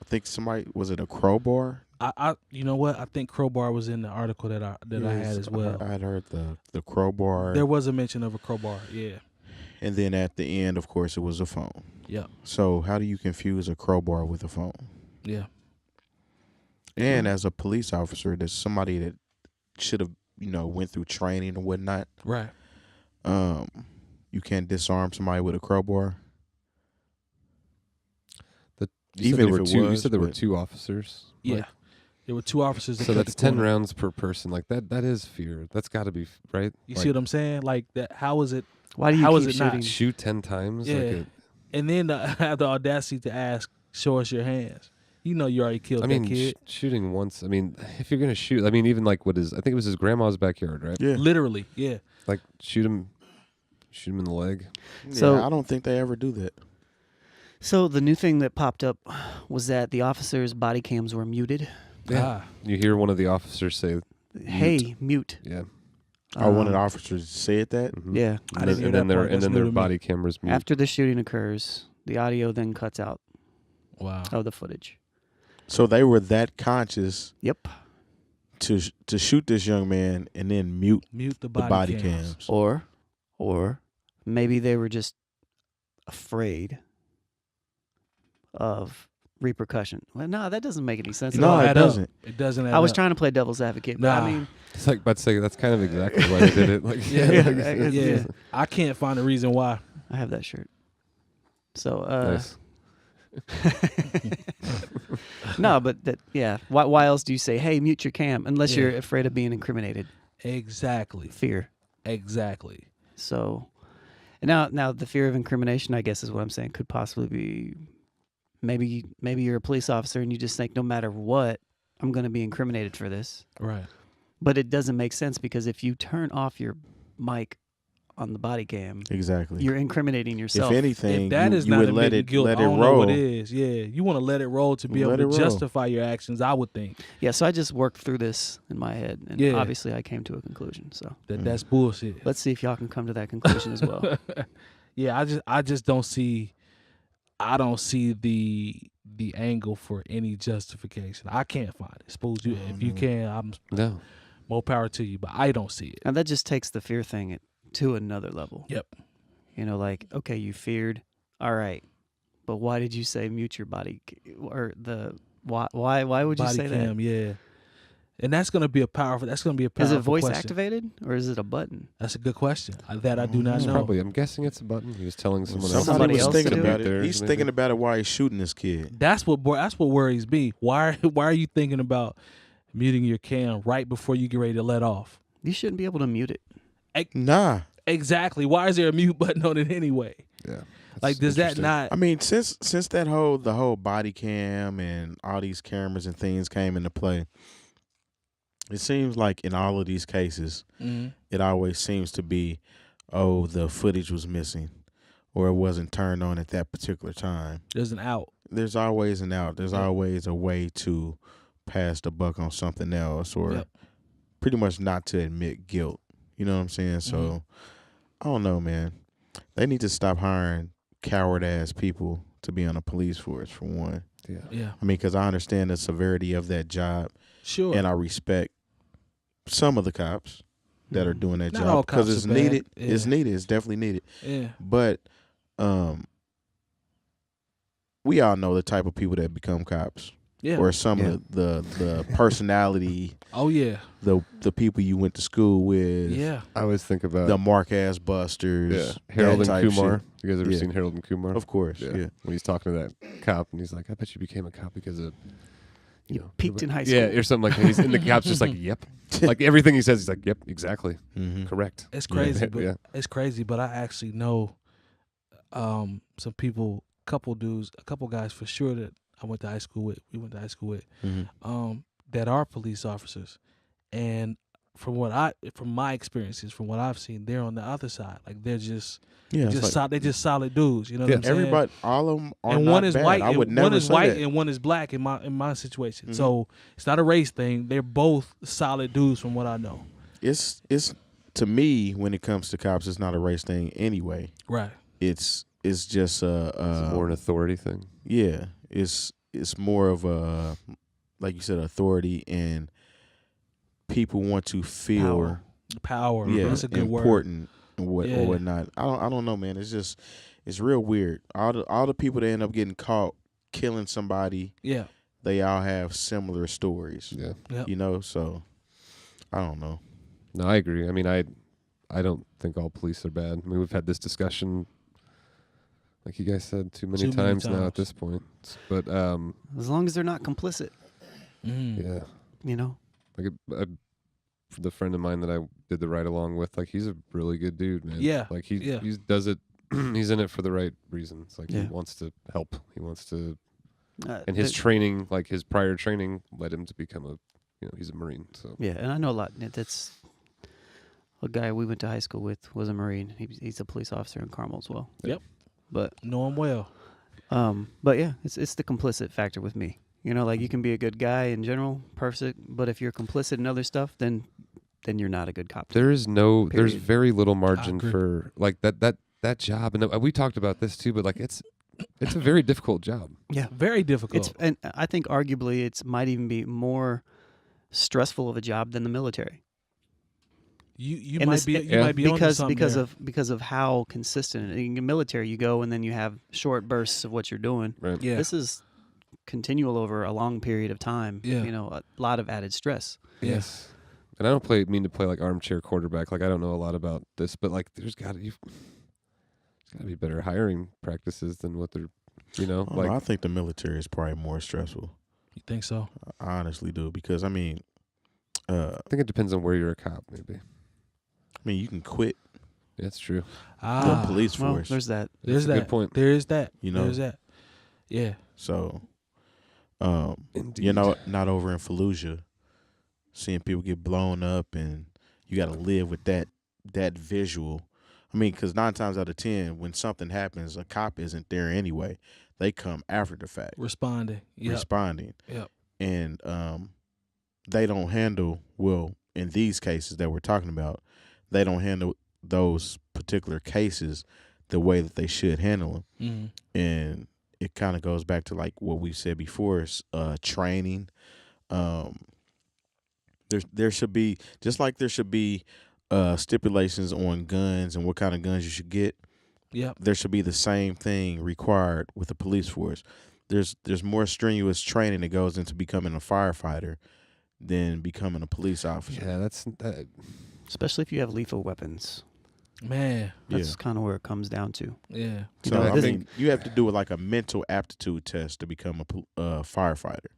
think somebody, was it a crowbar? I you know what? I think crowbar was in the article that I had as well. I had heard the crowbar. There was a mention of a crowbar. Yeah. And then at the end, of course, it was a phone. Yep. So how do you confuse a crowbar with a phone? Yeah. And as a police officer, there's somebody that should have, went through training and whatnot. Right. You can't disarm somebody with a crowbar. You Even said if it was, you said there were but- 2 officers. Yeah. Like, There were 2 officers that so cut that's the 10 corner. rounds per person. Like that is fear. That's got to be right. You Like, see what I'm saying? Like that. How is it? Why do you How keep is it not? shooting? shoot 10 times. Yeah. Like And then have the audacity to ask, "Show us your hands." You know you already killed I mean, that kid. shooting once. I mean, if you're gonna shoot, I mean, even like I think it was his grandma's backyard, right? Yeah. Literally. Yeah. Like shoot him in the leg. So- I don't think they ever do that. So the new thing that popped up was that the officers' body cams were muted. Ah. You hear one of the officers say, Hey, mute. "Yeah." One of the Um, officers said that. Mhm. Yeah. I didn't hear and that then their part. and That's then new their to me. body cameras mute. After the shooting occurs, the audio then cuts out Wow. of the footage. So they were that conscious Yep. to shoot this young man and then mute Mute the the body, body cams. Or maybe they were just afraid of repercussion. Well, no, that doesn't make any sense. at No, all. it add up. doesn't. It doesn't. Add I was up. trying to play devil's advocate, but Nah. I mean, It's like, but say that's kind of exactly why they did it. Like, Yeah. Yeah. Yeah. I can't find a reason why. I have that shirt. So, Nice. no, but yeah. Why else do you say, "Hey, mute your cam"? Unless Yeah. you're afraid of being incriminated, Exactly. fear. Exactly. So, and now the fear of incrimination, I guess, is what I'm saying, could possibly be maybe you're a police officer and you just think no matter what, I'm going to be incriminated for this. Right. But it doesn't make sense because if you turn off your mic on the body cam, Exactly. you're incriminating yourself. If anything, If that you, is you not would admitting let it guilt, let I it don't know roll. what is. Yeah, you want to let it roll to be Let able it to roll. justify your actions. I would think Yeah, so I just worked through this in my head, and Yeah. obviously I came to a conclusion. So that that's bullshit. let's see if y'all can come to that conclusion as well. Yeah, I just don't see. I don't see the angle for any justification. I can't find it. Suppose you, if you can, I'm No. more power to you. But I don't see it. And that just takes the fear thing to another level. Yep. You know, like, okay, you feared, all right, but why did you say mute your body or the why would you Body say cam, that? yeah. And that's gonna be a powerful. That's gonna be a Is powerful it voice question. activated or is it a button? That's a good question. That I do not It's know. probably. I'm guessing it's a button. He was telling someone else. Somebody was else thinking to do about it? it. He's Maybe. thinking about it while he's shooting this kid. That's what worries me. Why are you thinking about muting your cam right before you get ready to let off? You shouldn't be able to mute it. Nah. Exactly. Why is there a mute button on it anyway? Yeah. Like, does that interesting. not? I mean, since the whole body cam and all these cameras and things came into play, it seems like in all of these cases, it always seems to be, oh, the footage was missing, or it wasn't turned on at that particular time. There's an out. There's always an out. There's always a way to pass the buck on something else, or pretty much not to admit guilt. You know what I'm saying? So I don't know, man. They need to stop hiring coward-ass people to be on the police force, for one. Yeah. I mean, because I understand the severity of that job. Sure. And I respect some of the cops that are doing that Not all job because cops it's are bad. needed. Yeah. It's needed. It's definitely needed. Yeah. But we all know the type of people that become cops. Yeah. Or some of the personality. Oh yeah. The people you went to school with. Yeah. I always think about the Mark-ass busters. Yeah. Harold and type Kumar. shit. You guys ever seen Harold and Kumar? Of course. Yeah. When he's talking to that cop and he's like, I bet you became a cop because of you peaked in high school. Yeah, or something like that. He's in the cop's just like, yep. Like everything he says, he's like, yep, exactly. Correct. It's crazy, but it's crazy, but I actually know some people, a couple guys for sure that I went to high school with. We went to high school with that are police officers, and from my experiences, from what I've seen, they're on the other side. Like they're just they're just solid dudes. You know what I'm saying? Everybody, all of them are and not one is bad. white. I would and never one is say white that. and one is black in my situation. So it's not a race thing. They're both solid dudes from what I know. It's to me, when it comes to cops, it's not a race thing anyway. Right. It's just it's more an authority thing. Yeah, it's more of a, like you said, authority, and people want to feel power. Yeah, That's a good important word. or whatnot. I don't know, man. It's real weird. All the people that end up getting caught killing somebody, they all have similar stories. Yeah, yep. You know, so I don't know. No, I agree. I mean, I don't think all police are bad. I mean, we've had this discussion, like you guys said, too many times now at this point. But as long as they're not complicit. Yeah. You know? Like the friend of mine that I did the ride along with, like he's a really good dude, man. Yeah. Like he does it. He's in it for the right reasons. Like he wants to help. He wants to. And his training, like his prior training, led him to become he's a Marine. So yeah, and I know a lot. That's a guy we went to high school with was a Marine. He's a police officer in Carmel as well. Yep. But know him well. But yeah, it's the complicit factor with me. You know, like you can be a good guy in general, perfect, but if you're complicit in other stuff, then you're not a good cop. There's very little margin for like that job, and we talked about this too. But like it's a very difficult job. Yeah, very difficult. And I think arguably it might even be more stressful of a job than the military. You might be because of how consistent. In the military, you go and then you have short bursts of what you're doing. Right. Yeah. This is continual over a long period of time. Yeah. You know, a lot of added stress. Yes. And I don't mean to play like armchair quarterback. Like I don't know a lot about this, but like there's got to be better hiring practices than what they're, I think the military is probably more stressful. You think so? I honestly do, because I mean, I think it depends on where you're a cop, maybe. I mean, you can quit. That's true. The police force. Well, there's that. There's that. Good point. There is that. You know. There's that. Yeah. So, Indeed. not over in Fallujah, seeing people get blown up, and you got to live with that visual. I mean, because 9 times out of 10, when something happens, a cop isn't there anyway. They come after the fact. Responding. Yep. And they don't handle, well, in these cases that we're talking about, they don't handle those particular cases the way that they should handle them. And it kind of goes back to like what we said before, is training. There should be, just like there should be stipulations on guns and what kind of guns you should get. Yep. There should be the same thing required with the police force. There's more strenuous training that goes into becoming a firefighter than becoming a police officer. Yeah, that's Especially if you have lethal weapons. Man. That's kind of where it comes down to. Yeah. So I mean, you have to do like a mental aptitude test to become a firefighter.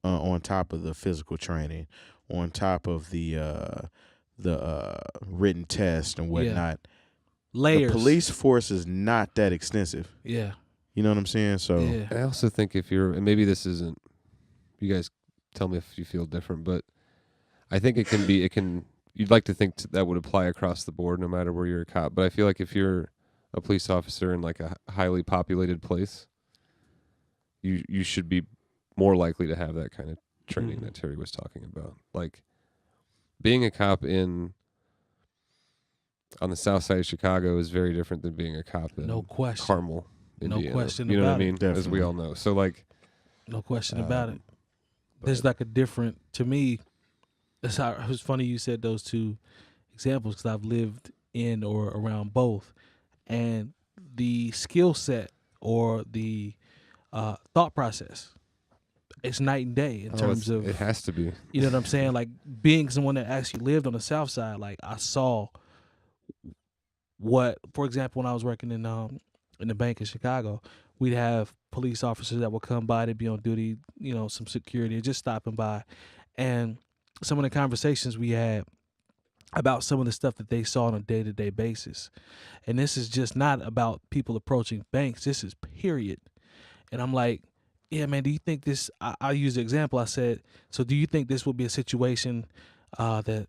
On top of the physical training, on top of the written test and whatnot. layers. The police force is not that extensive. Yeah. You know what I'm saying? So Yeah. I also think if you're, and maybe this isn't, you guys tell me if you feel different, but I think you'd like to think that would apply across the board no matter where you're a cop. But I feel like if you're a police officer in like a highly populated place, you should be more likely to have that kind of training that Terry was talking about. Like being a cop on the south side of Chicago is very different than being a cop in Carmel, Indiana. No question you know about what I mean? it. Definitely. As we all know. So like, no question about it. There's like a different, to me, that's how it was funny you said those two examples because I've lived in or around both. And the skill set or the thought process, it's night and day in terms of. It has to be. You know what I'm saying? Like being someone that actually lived on the south side, like I saw what, for example, when I was working in the bank in Chicago, we'd have police officers that would come by to be on duty, you know, some security, just stopping by. And some of the conversations we had about some of the stuff that they saw on a day-to-day basis. And this is just not about people approaching banks. This is period. And I'm like, yeah, man, do you think this, I'll use the example. I said, so do you think this would be a situation that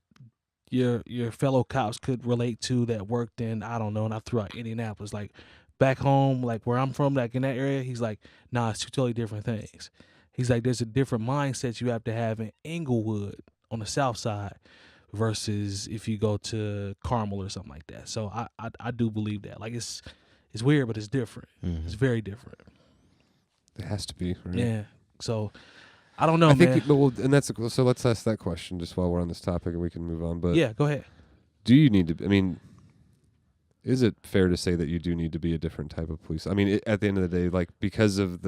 your fellow cops could relate to that worked in, I don't know, and I threw out Indianapolis, like back home, like where I'm from, like in that area? He's like, nah, it's two totally different things. He's like, there's a different mindset you have to have in Inglewood on the south side versus if you go to Carmel or something like that. So I do believe that. Like it's weird, but it's different. Mm-hmm. It's very different. It has to be, right? Yeah. So I don't know, I man. think, so let's ask that question just while we're on this topic and we can move on. But yeah, go ahead. do you need to, I mean, is it fair to say that you do need to be a different type of police? I mean, at the end of the day, like because of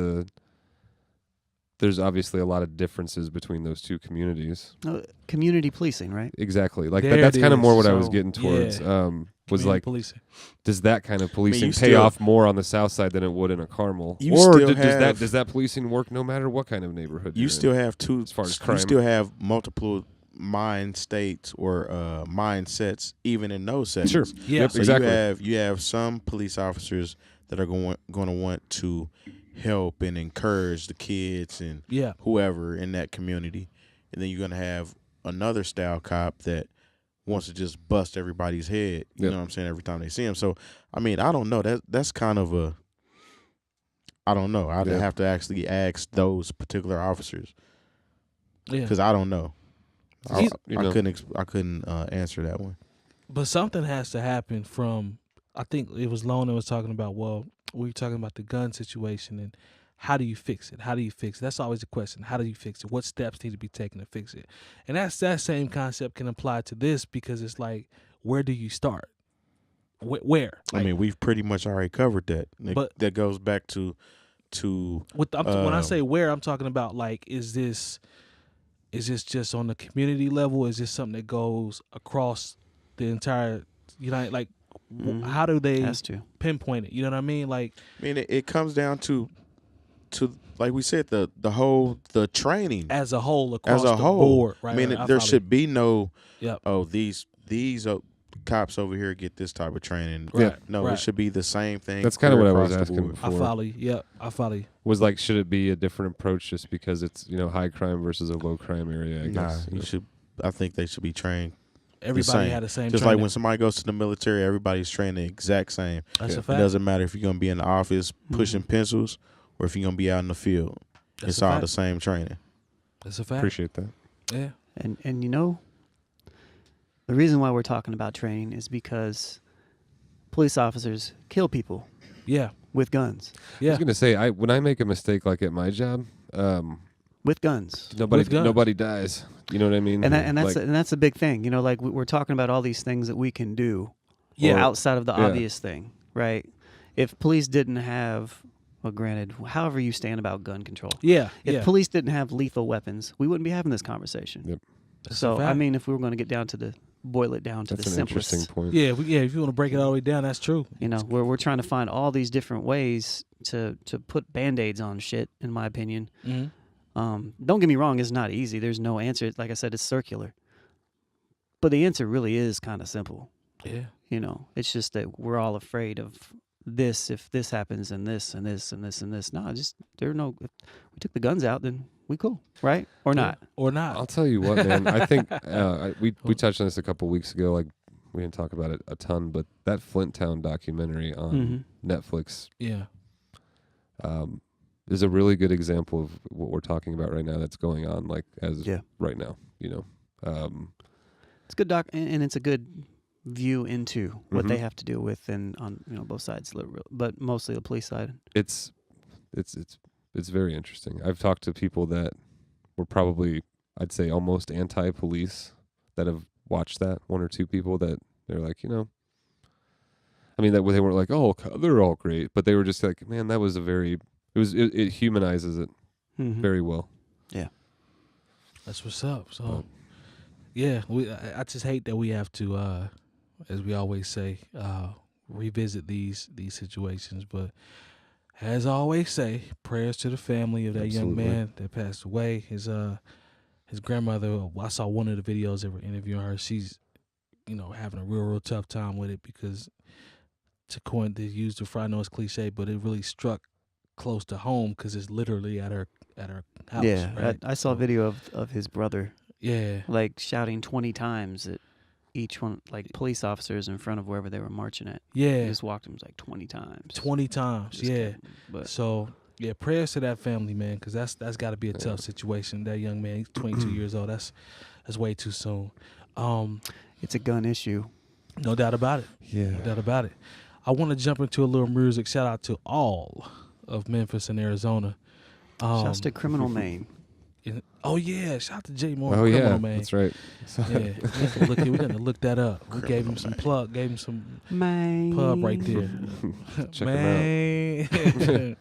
there's obviously a lot of differences between those two communities. Community policing, right? Exactly. Like There that's it kind of is. more what I was So, getting towards. yeah. Was Community like, policing. does that kind of policing you pay still- off more on the south side than it would in a Carmel? You Or still does that policing work no matter what kind of neighborhood you you're still in? have as far as crime. you still have multiple mind states or mindsets even in those settings. Sure. Yeah. Yep, So exactly. you have some police officers that are going to want to help and encourage the kids and Yeah. whoever in that community, and then you're going to have another style cop that wants to just bust everybody's head. You Yep. know what I'm saying? Every time they see him. So I mean, I don't know. That's kind of a. I don't know. I'd Yeah. have to actually ask those particular officers Yeah. because I don't know. He's- I couldn't answer that one. But something has to happen from, I think it was Lone that was talking about, well, we were talking about the gun situation and how do you fix it? How do you fix it? That's always the question. How do you fix it? What steps need to be taken to fix it? And that same concept can apply to this because it's like, where do you start? Where? I mean, we've pretty much already covered that. But- that goes back to when I say where, I'm talking about like, is this just on the community level? Is this something that goes across the entire, like, how do they Has to. pinpoint it? You know what I mean? Like, I mean, it comes down to like we said, the training as a whole, across as a the whole. board, right? I mean, right, there follow should be no. Yep. Oh, these cops over here get this type of training. you. Right. No, right. it should be the same thing. That's kind of what I across was the asking board. before. I follow you. Yep, I follow you. Was like, should it be a different approach just because it's high crime versus a low crime area? I Nah, guess. you should. I think they should be trained. Everybody same. had the same Just training. like when somebody goes to the military, everybody's trained the exact same. That's Yeah. a It fact. doesn't matter if you're gonna be in the office pushing pencils or if you're gonna be out in the field. That's It's a all fact. the same training. That's a fact. Appreciate that. Yeah. And the reason why we're talking about training is because police officers kill people Yeah. with guns. I Yeah. was gonna say, when I make a mistake like at my job, With guns. With guns. nobody dies. You know what I mean? And that's Like, that's a big thing. Like we're talking about all these things that we can do Yeah. outside of the Yeah. obvious thing, right? If police didn't have, well, granted, however you stand about gun control. Yeah. If Yeah. police didn't have lethal weapons, we wouldn't be having this conversation. Yep. That's a So, I fact. mean, if we were going to get down to boil it down to that's the an simplest, interesting point. Yeah. If you want to break it all the way down, that's true. we're trying to find all these different ways to put Band-Aids on shit, in my opinion. Mm-hmm. Don't get me wrong, it's not easy. There's no answer. Like I said, it's circular. But the answer really is kind of simple. Yeah. You know, it's just that we're all afraid of this. If this happens, and this, and this, and this, and this. No, just there are no. If we took the guns out, then we cool, right? Or not? Or not. I'll tell you what, man. I think we touched on this a couple weeks ago. Like, we didn't talk about it a ton, but that Flint Town documentary on Netflix, is a really good example of what we're talking about right now. That's going on, like right now. You know, it's a good doc, and it's a good view into what they have to deal with, and on both sides, but mostly the police side. It's very interesting. I've talked to people that were probably, I'd say, almost anti-police that have watched that. One or two people that they're like, I mean, that they weren't like, oh, they're all great, but they were just like, man, that was it humanizes it very well. Yeah, that's what's up. So, yeah, I just hate that we have to, as we always say, revisit these situations. But as I always say, prayers to the family of that young man that passed away. His grandmother, I saw one of the videos they were interviewing her. She's, having a real tough time with it because, to use the phrase, I know it's cliche, but it really struck close to home because it's literally at her house. Yeah, right? I saw a video of his brother. Yeah, like shouting 20 times at each one, like police officers in front of wherever they were marching at. Yeah, he just walked him like 20 times. 20 times, yeah. But so yeah, prayers to that family, man, because that's got to be a tough situation. That young man, he's 22 years old. That's way too soon. It's a gun issue. No doubt about it. Yeah, no doubt about it. I want to jump into a little music. Shout out to all of Memphis and Arizona. Shouts to Criminal Maine. Oh yeah, shout out to Jay Moore. Oh Criminal yeah, Maine. that's right. Yeah, we're gonna look that up. We gave him some plug, gave him some pub right there. Check him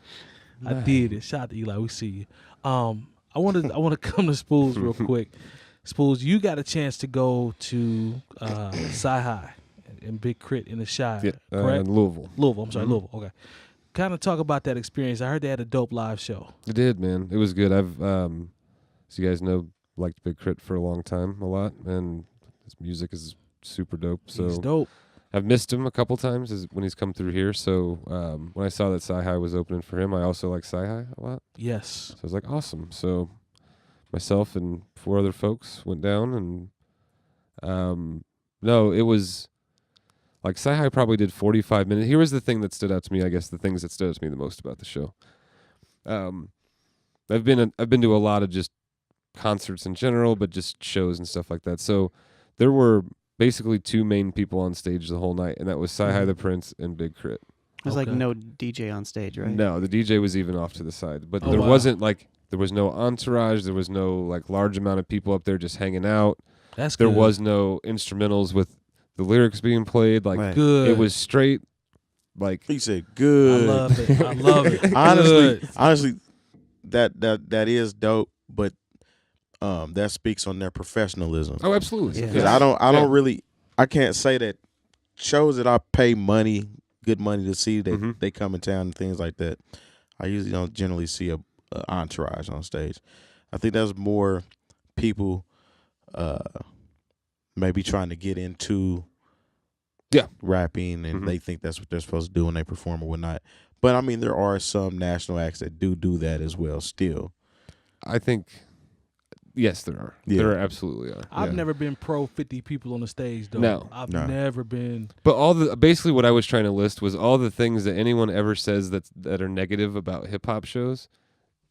out. I did it. Shout out to Eli. We see you. I want to come to Spoolz real quick. Spoolz, you got a chance to go to Sci-Hi and Big Crit in the Shy, correct? Louisville. I'm sorry, Louisville. Okay. Kind of talk about that experience. I heard they had a dope live show. It did, man. It was good. I've, as you guys know, liked Big Crit for a long time, a lot, and his music is super dope. So he's dope. I've missed him a couple times when he's come through here. So when I saw that Sci-Hi was opening for him, I also like Sci-Hi a lot. Yes. So I was like, awesome. So myself and 4 other folks went down, and no, it was like Sci-Hi probably did 45 minutes. Here was the thing that stood out to me. I guess the things that stood out to me the most about the show. I've been to a lot of just concerts in general, but just shows and stuff like that. So there were basically 2 main people on stage the whole night, and that was Sci-Hi the Prince and Big Crit. There's like no DJ on stage, right? No, the DJ was even off to the side, but there wasn't there was no entourage. There was no large amount of people up there just hanging out. That's there good. was no instrumentals with the lyrics being played. Good. It was straight. He said, "Good." I love it. honestly, that is dope, but that speaks on their professionalism. Oh, absolutely. Yeah. 'Cause I can't say that shows that I pay good money to see that they come in town and things like that. I usually don't generally see a entourage on stage. I think that's more people maybe trying to get into rapping, and they think that's what they're supposed to do when they perform or whatnot. But I mean, there are some national acts that do that as well still. I think, yes, there are. Yeah. There absolutely are. I've never been pro 50 people on the stage, though. No. I've never been. But basically what I was trying to list was all the things that anyone ever says that are negative about hip-hop shows.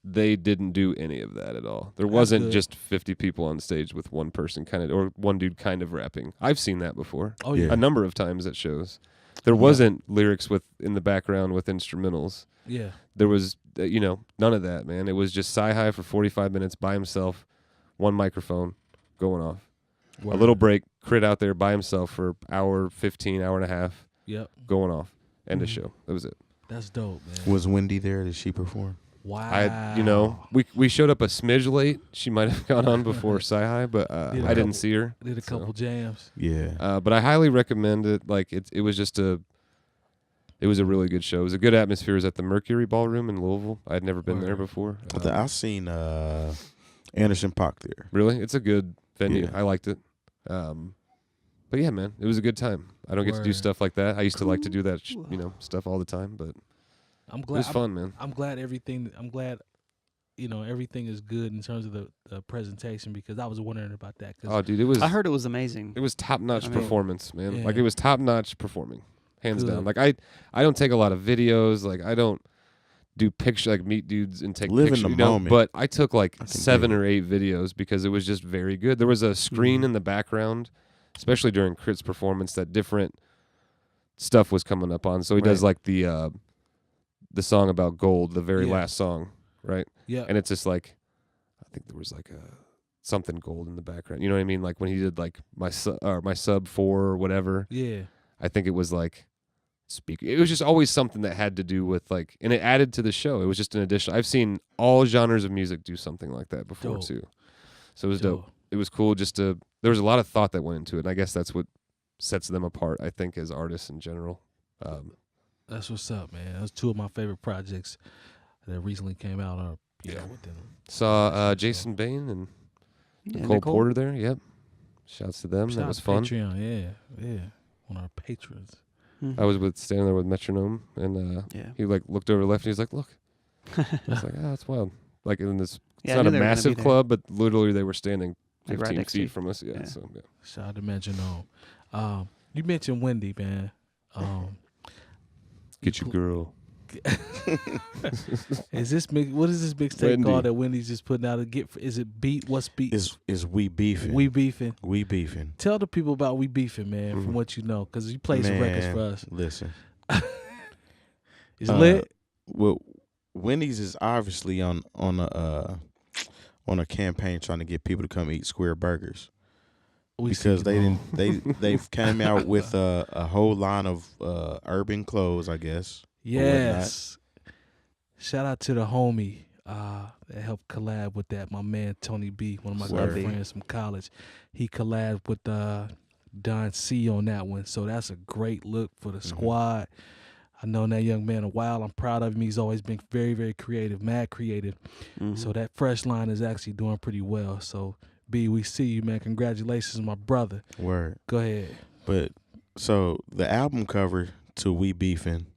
They didn't do any of that at all. There wasn't just 50 people on stage with one person or one dude kind of rapping. I've seen that before. Oh, yeah. A number of times at shows. There wasn't lyrics in the background with instrumentals. Yeah. There was, none of that, man. It was just Sci-Hi for 45 minutes by himself, one microphone going off. Word. A little break, Crit out there by himself for hour 15, hour and a half. Yep. Going off. End of show. That was it. That's dope, man. Was Wendy there? Did she perform? Wow. We showed up a smidge late. She might have gone on before Sci-Hi, but I didn't see her. Did a couple jams. Yeah. But I highly recommend it. It was just it was a really good show. It was a good atmosphere. It was at the Mercury Ballroom in Louisville. I had never been there before. I've seen Anderson .Paak there. Really? It's a good venue. Yeah. I liked it. But yeah, man, it was a good time. I don't get to do Word. stuff like that. I used to like to do that, stuff all the time. But I'm it glad. was fun, man. I'm glad everything. I'm glad, everything is good in terms of the presentation because I was wondering about that. Oh, dude, it was. I heard it was amazing. It was top-notch performance, man. Yeah. Like, it was top-notch performing, hands Good. down. Like, I don't take a lot of videos. Like, I don't do picture, like, meet dudes and take Live in pictures. the moment. But I took, like, I can 7 dig it. or 8 videos because it was just very good. There was a screen in the background, especially during Crit's performance, that different stuff was coming up on. So he does, like, the song about gold, the very last song, right? Yeah. And it's just, like, I think there was, like, something gold in the background. You know what I mean? Like when he did like my sub 4 or whatever. Yeah. I think it was like it was just always something that had to do with like, and it added to the show. It was just an addition. I've seen all genres of music do something like that before too. So it was dope. It was cool there was a lot of thought that went into it. And I guess that's what sets them apart, I think, as artists in general. That's what's up, man. Those 2 of my favorite projects that recently came out are, within them. Saw Jason Bain and Nicole Porter there. Yep. Shouts to them. That was fun. Patreon, yeah. One of our patrons. Mm-hmm. I was standing there with Metronome, and he like looked over left, and he was like, "Look." I was like, that's wild. Like in this, it's not a massive club, but literally they were standing 15 right feet from us. Yeah. So, Shout out to Metronome. You mentioned Wendy, man. Get your girl. What is this mixtape called that Wendy's just putting out? Is it beat? What's beat? Is We Beefing. We Beefing. We Beefing. Tell the people about We Beefing, man, from what you know, because you play some records for us. Listen. It's lit. Well, Wendy's is obviously on a campaign trying to get people to come eat square burgers. Because they've came out with a whole line of urban clothes, I guess. Yes. Shout out to the homie that helped collab with that. My man Tony B, one of my good friends from college. He collabed with Don C on that one. So that's a great look for the squad. I known that young man a while. I'm proud of him. He's always been very, very creative, mad creative. So that fresh line is actually doing pretty well. So B, we see you, man. Congratulations, my brother. Word. Go ahead. But so the album cover to We Beefin'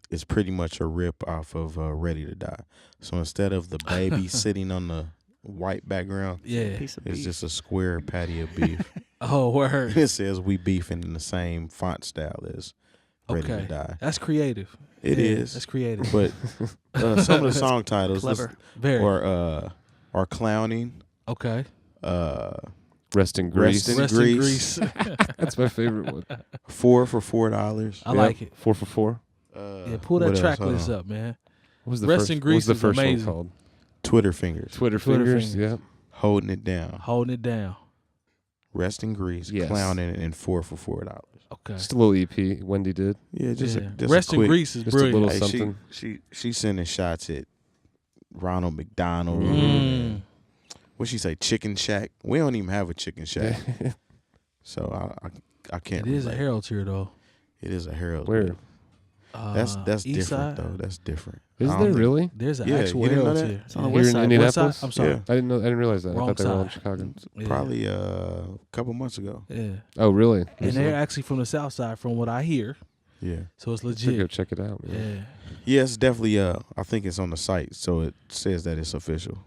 is pretty much a rip off of Ready to Die. So instead of the baby sitting on the white background, it's just a square patty of beef. Oh, word. It says We Beefin' in the same font style as Ready to Die. That's creative. It is. That's creative. But some of the song titles are Clowning. Okay. Rest in Grease. Rest in Grease. That's my favorite one. 4 for $4. I like it. 4 for 4. Pull that track list up, man. What was the Rest first, in Grease what was the first amazing. one called? Twitter Fingers. Twitter fingers. Yeah. Holding It Down. Holding it down. Rest in Grease. Yes. Clowning and 4 for $4. Okay. Just a little EP Wendy did. Yeah, just Rest a quick, in Grease is just brilliant. a little something. She's sending shots at Ronald McDonald. What she say? Chicken Shack. We don't even have a Chicken Shack, so I can't. It is a relate. Herald here though. It is a Herald. Where? That's East different side? though. That's different. Is there really? There's an Yeah, actual you didn't know Herald that? here. It's on the Here west in side. Indianapolis? West side? I'm sorry. Yeah. I didn't realize that. I Wrong thought they were all in side. Chicago. Yeah. Probably a couple months ago. Yeah. Oh, really? And they're actually from the south side, from what I hear. Yeah. So it's Go legit. check it out, man. Yeah. Yeah, it's definitely. I think it's on the site, so it says that it's official.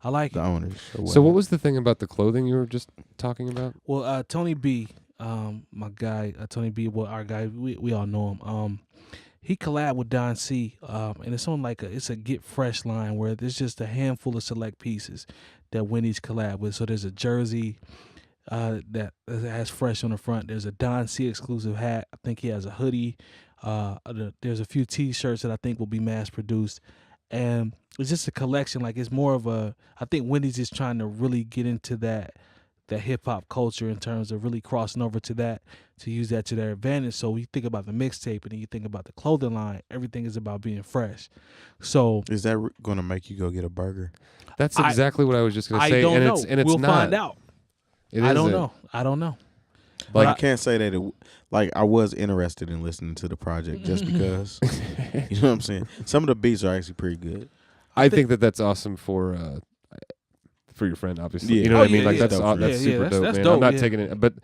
I like The it. owners. So what was the thing about the clothing you were just talking about? Well, Tony B, my guy, Tony B, our guy, we all know him. He collabed with Don C, and it's on it's a Get Fresh line where there's just a handful of select pieces that Wendy's collab with. So there's a jersey that has Fresh on the front. There's a Don C exclusive hat. I think he has a hoodie. There's a few T-shirts that I think will be mass produced. And it's just a collection. Like it's more of a. I think Wendy's is trying to really get into that hip hop culture in terms of really crossing over to that, to use that to their advantage. So you think about the mixtape and then you think about the clothing line. Everything is about being fresh. So Is that going to make you go get a burger? That's exactly what I was just going to say. I don't know. It's we'll not. find out. I don't know. I don't know. Like I can't say that it. Like I was interested in listening to the project just because. You know what I'm saying? Some of the beats are actually pretty good. I think that's awesome for your friend, obviously. Yeah. You know what I mean? Like yeah. that's Dope. that's Yeah, super that's dope, man. dope, I'm not yeah. taking it, but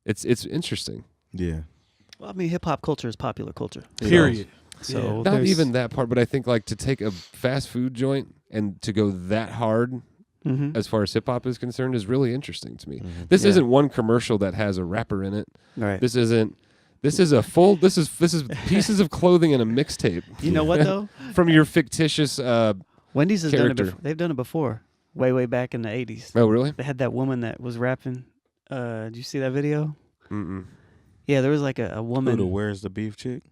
it's interesting. Yeah. Well, I mean, hip hop culture is popular culture. Period. So Not even that part, but I think like to take a fast food joint and to go that hard as far as hip hop is concerned is really interesting to me. This isn't one commercial that has a rapper in it. Right. This isn't. This is a full. This is pieces of clothing and a mixtape. You know what though? From your fictitious. Wendy's has character. done it. They've done it before, way back in the '80s. Oh really? They had that woman that was rapping. Did you see that video? Mm-mm. Yeah, there was like a woman. Who, the Where's the Beef chick?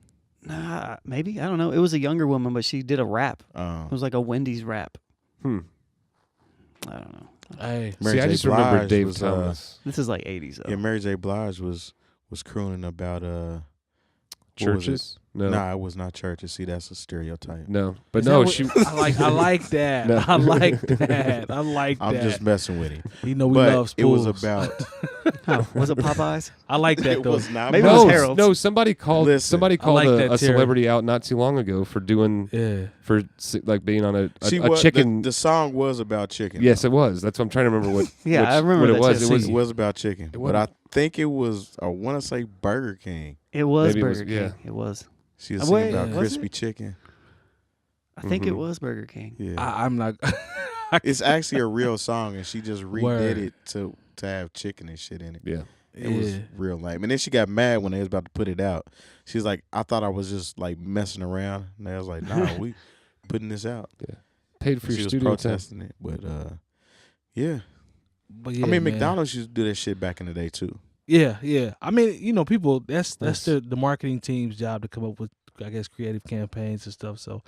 Nah, maybe, I don't know. It was a younger woman, but she did a rap. It was like a Wendy's rap. I don't know. Hey, See, I just remember Dave Thomas. This is like '80s though. Yeah, Mary J. Blige was crooning about Churches? No. Nah, it was not churches. See, that's a stereotype. No, but Is no, that she. what- I like that. No. I like that. I like I'm that. just messing with him. You know we But love it was Spoolz. about. Oh, was it Popeyes? I like that It though. was not. Maybe it was No, Harold's. no. Somebody called. Listen, somebody called like that, a Terry. celebrity out not too long ago for doing Yeah. for like being on a See, chicken. The song was about chicken. Yes, though. it was. That's what I'm trying to remember. What? Yeah, which- I remember what that it was. too. It was. It was about chicken, It but I wasn't- think it was. I want to say Burger King. It was Maybe it was- Burger yeah. King. It was. She was Wait, singing about was crispy it? chicken. I think it Mhm. was Burger King. Yeah, I'm not. it's actually a real song, and she just redid Word. it to have chicken and shit in it. Yeah. It was real lame. And then she got mad when they was about to put it out. She's like, I thought I was just like messing around. And they was like, nah, we putting this out. Paid for And your she was studio time. protesting it. But yeah. But yeah, I mean, man. McDonald's used to do that shit back in the day too. Yeah. I mean, people. That's the marketing team's job to come up with, I guess, creative campaigns and stuff. So,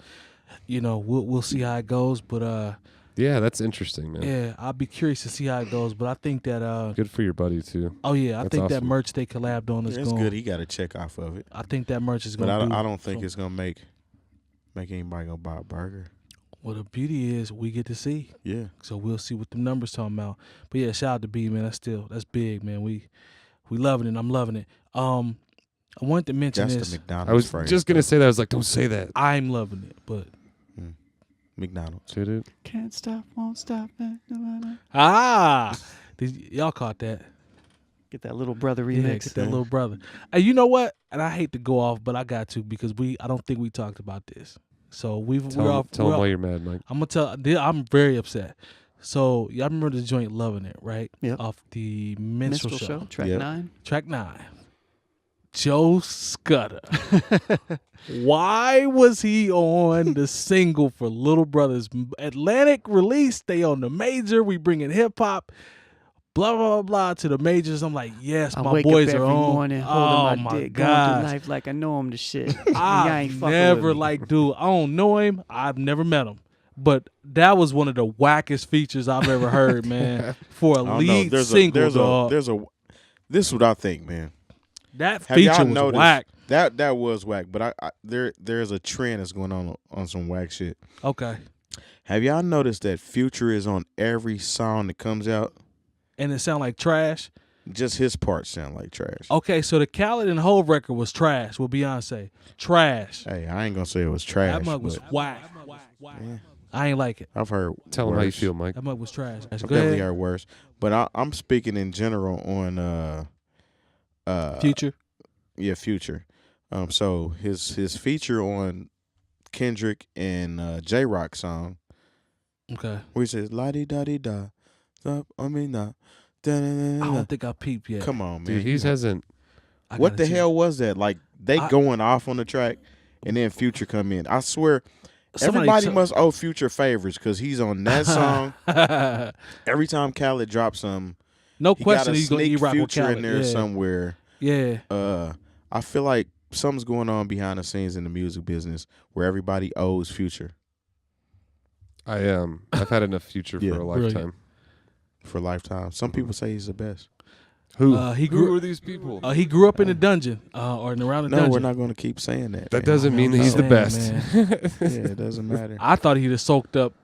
we'll see how it goes. But Yeah, that's interesting, man. yeah, I'll be curious to see how it goes. But I think that Good for your buddy too. oh yeah, I That's think that awesome. merch they collabed on is It's going. good. He got a check off of it. I think that merch is But going. I don't think it's gonna make anybody go buy a burger. Well, the beauty is we get to see. Yeah. So we'll see what the numbers talking about. But yeah, shout out to B, man. That's big, man. We loving it. I'm loving it. I wanted to mention That's this. the McDonald's I was phrase, just gonna though. say that. I was like, don't say that. I'm loving it, but McDonald's. Did it? Can't stop, won't stop. y'all caught that. Get that little brother Yeah, remix. get that little brother. Hey, you know what? And I hate to go off, but I got to because I don't think we talked about this. So we're off. Tell we're him off- why you're mad, Mike. I'm gonna tell. I'm very upset. So y'all remember the joint "Loving It," right? Yep. Off the Minstrel Minstrel Show. Track Yep. 9. Track 9. Joe Scudder. Why was he on the single for Little Brother's Atlantic release? They on the major. We bringing hip hop. Blah blah blah blah to the majors. I'm like, yes, I my wake boys up are every on. morning Oh holding my my dick, going through god! life like I know him the shit. I ain't fucking never with me. like, dude. I don't know him. I've never met him. But that was one of the wackest features I've ever heard, man. For a I don't know. lead single, dog. This is what I think, man. That Have y'all feature was noticed- whack. That was whack, but there's a trend that's going on some whack shit. Okay. Have y'all noticed that Future is on every song that comes out? And it sound like trash. Just his parts sound like trash. Okay, so the Khaled and Hove record was trash with Beyonce. Trash. Hey, I ain't gonna say it was trash. That mug was but whack. yeah, I ain't like it. I've heard. Tell him how you worse. feel, Mike. That mug was trash. I've Go definitely ahead. heard worse. But I'm speaking in general on Future. Yeah, Future. So his feature on Kendrick and J-Rock song, Okay. where he says la di da di da, I mean nah, da, da, I da, da. don't think I peeped yet. Come on, man. Dude, he hasn't. I What gotta the check. hell was that? Like they I- going off on the track, and then Future come in. I swear, Somebody everybody tell- must owe Future favors because he's on that song. Every time Khaled drops something, No he question got a he's going to sneak rock with Future Khaled. in there Yeah. somewhere. Yeah. I feel like something's going on behind the scenes in the music business where everybody owes Future I've had enough Future Yeah. for a lifetime. for lifetime. Some people say he's the best. Who? He Who grew. are these people? He grew up in a dungeon, or around a No, dungeon. we're not going to keep saying that. That man. doesn't mean that he's the Damn, best. man. Yeah, it doesn't matter. I thought he'd have soaked up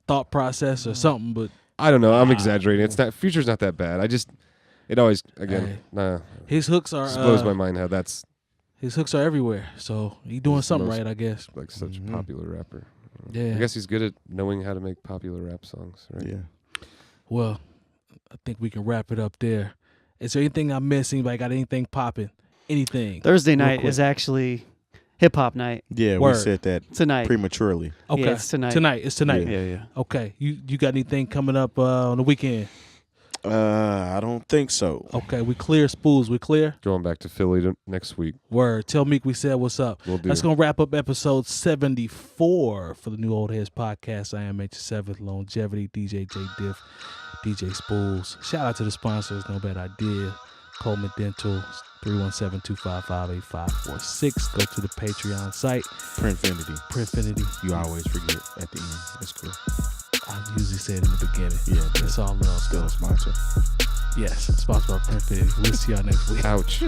thought process or something, but I don't know. I'm exaggerating. It's not. Future's not that bad. It always again. Hey. Nah. his hooks are Just blows my mind how that's his hooks are everywhere. So he doing He's the something most- right, I guess. like such Mhm. a popular rapper. Yeah. I guess he's good at knowing how to make popular rap songs, right? Yeah. Well, I think we can wrap it up there. Is there anything I missed? Anybody got anything popping? Anything? Thursday Real night quick. is actually hip hop night. Yeah, Word. we said that Tonight. prematurely. Okay. Yeah, it's tonight. It's tonight. Yeah. Okay. You got anything coming up on the weekend? I don't think so. Okay. We clear, Spoolz. We clear? Going back to Philly next week. Word. Tell Meek we said what's up. We'll do. That's going to wrap up episode 74 for the New Old Heads podcast. I am 𝐀𝐁𝐎𝐿, Lonegevity, DJ Jay Diff, DJ Spoolz. Shout out to the sponsors, No Bad Idea, Coleman Dental, 317-255-8546. Go to the Patreon site. Printfinity. You always forget at the end. That's cool. I usually say it in the beginning. Yeah, but It's all love. still a sponsor. Yes, sponsored by Printfinity. We'll see y'all next week. Ouch.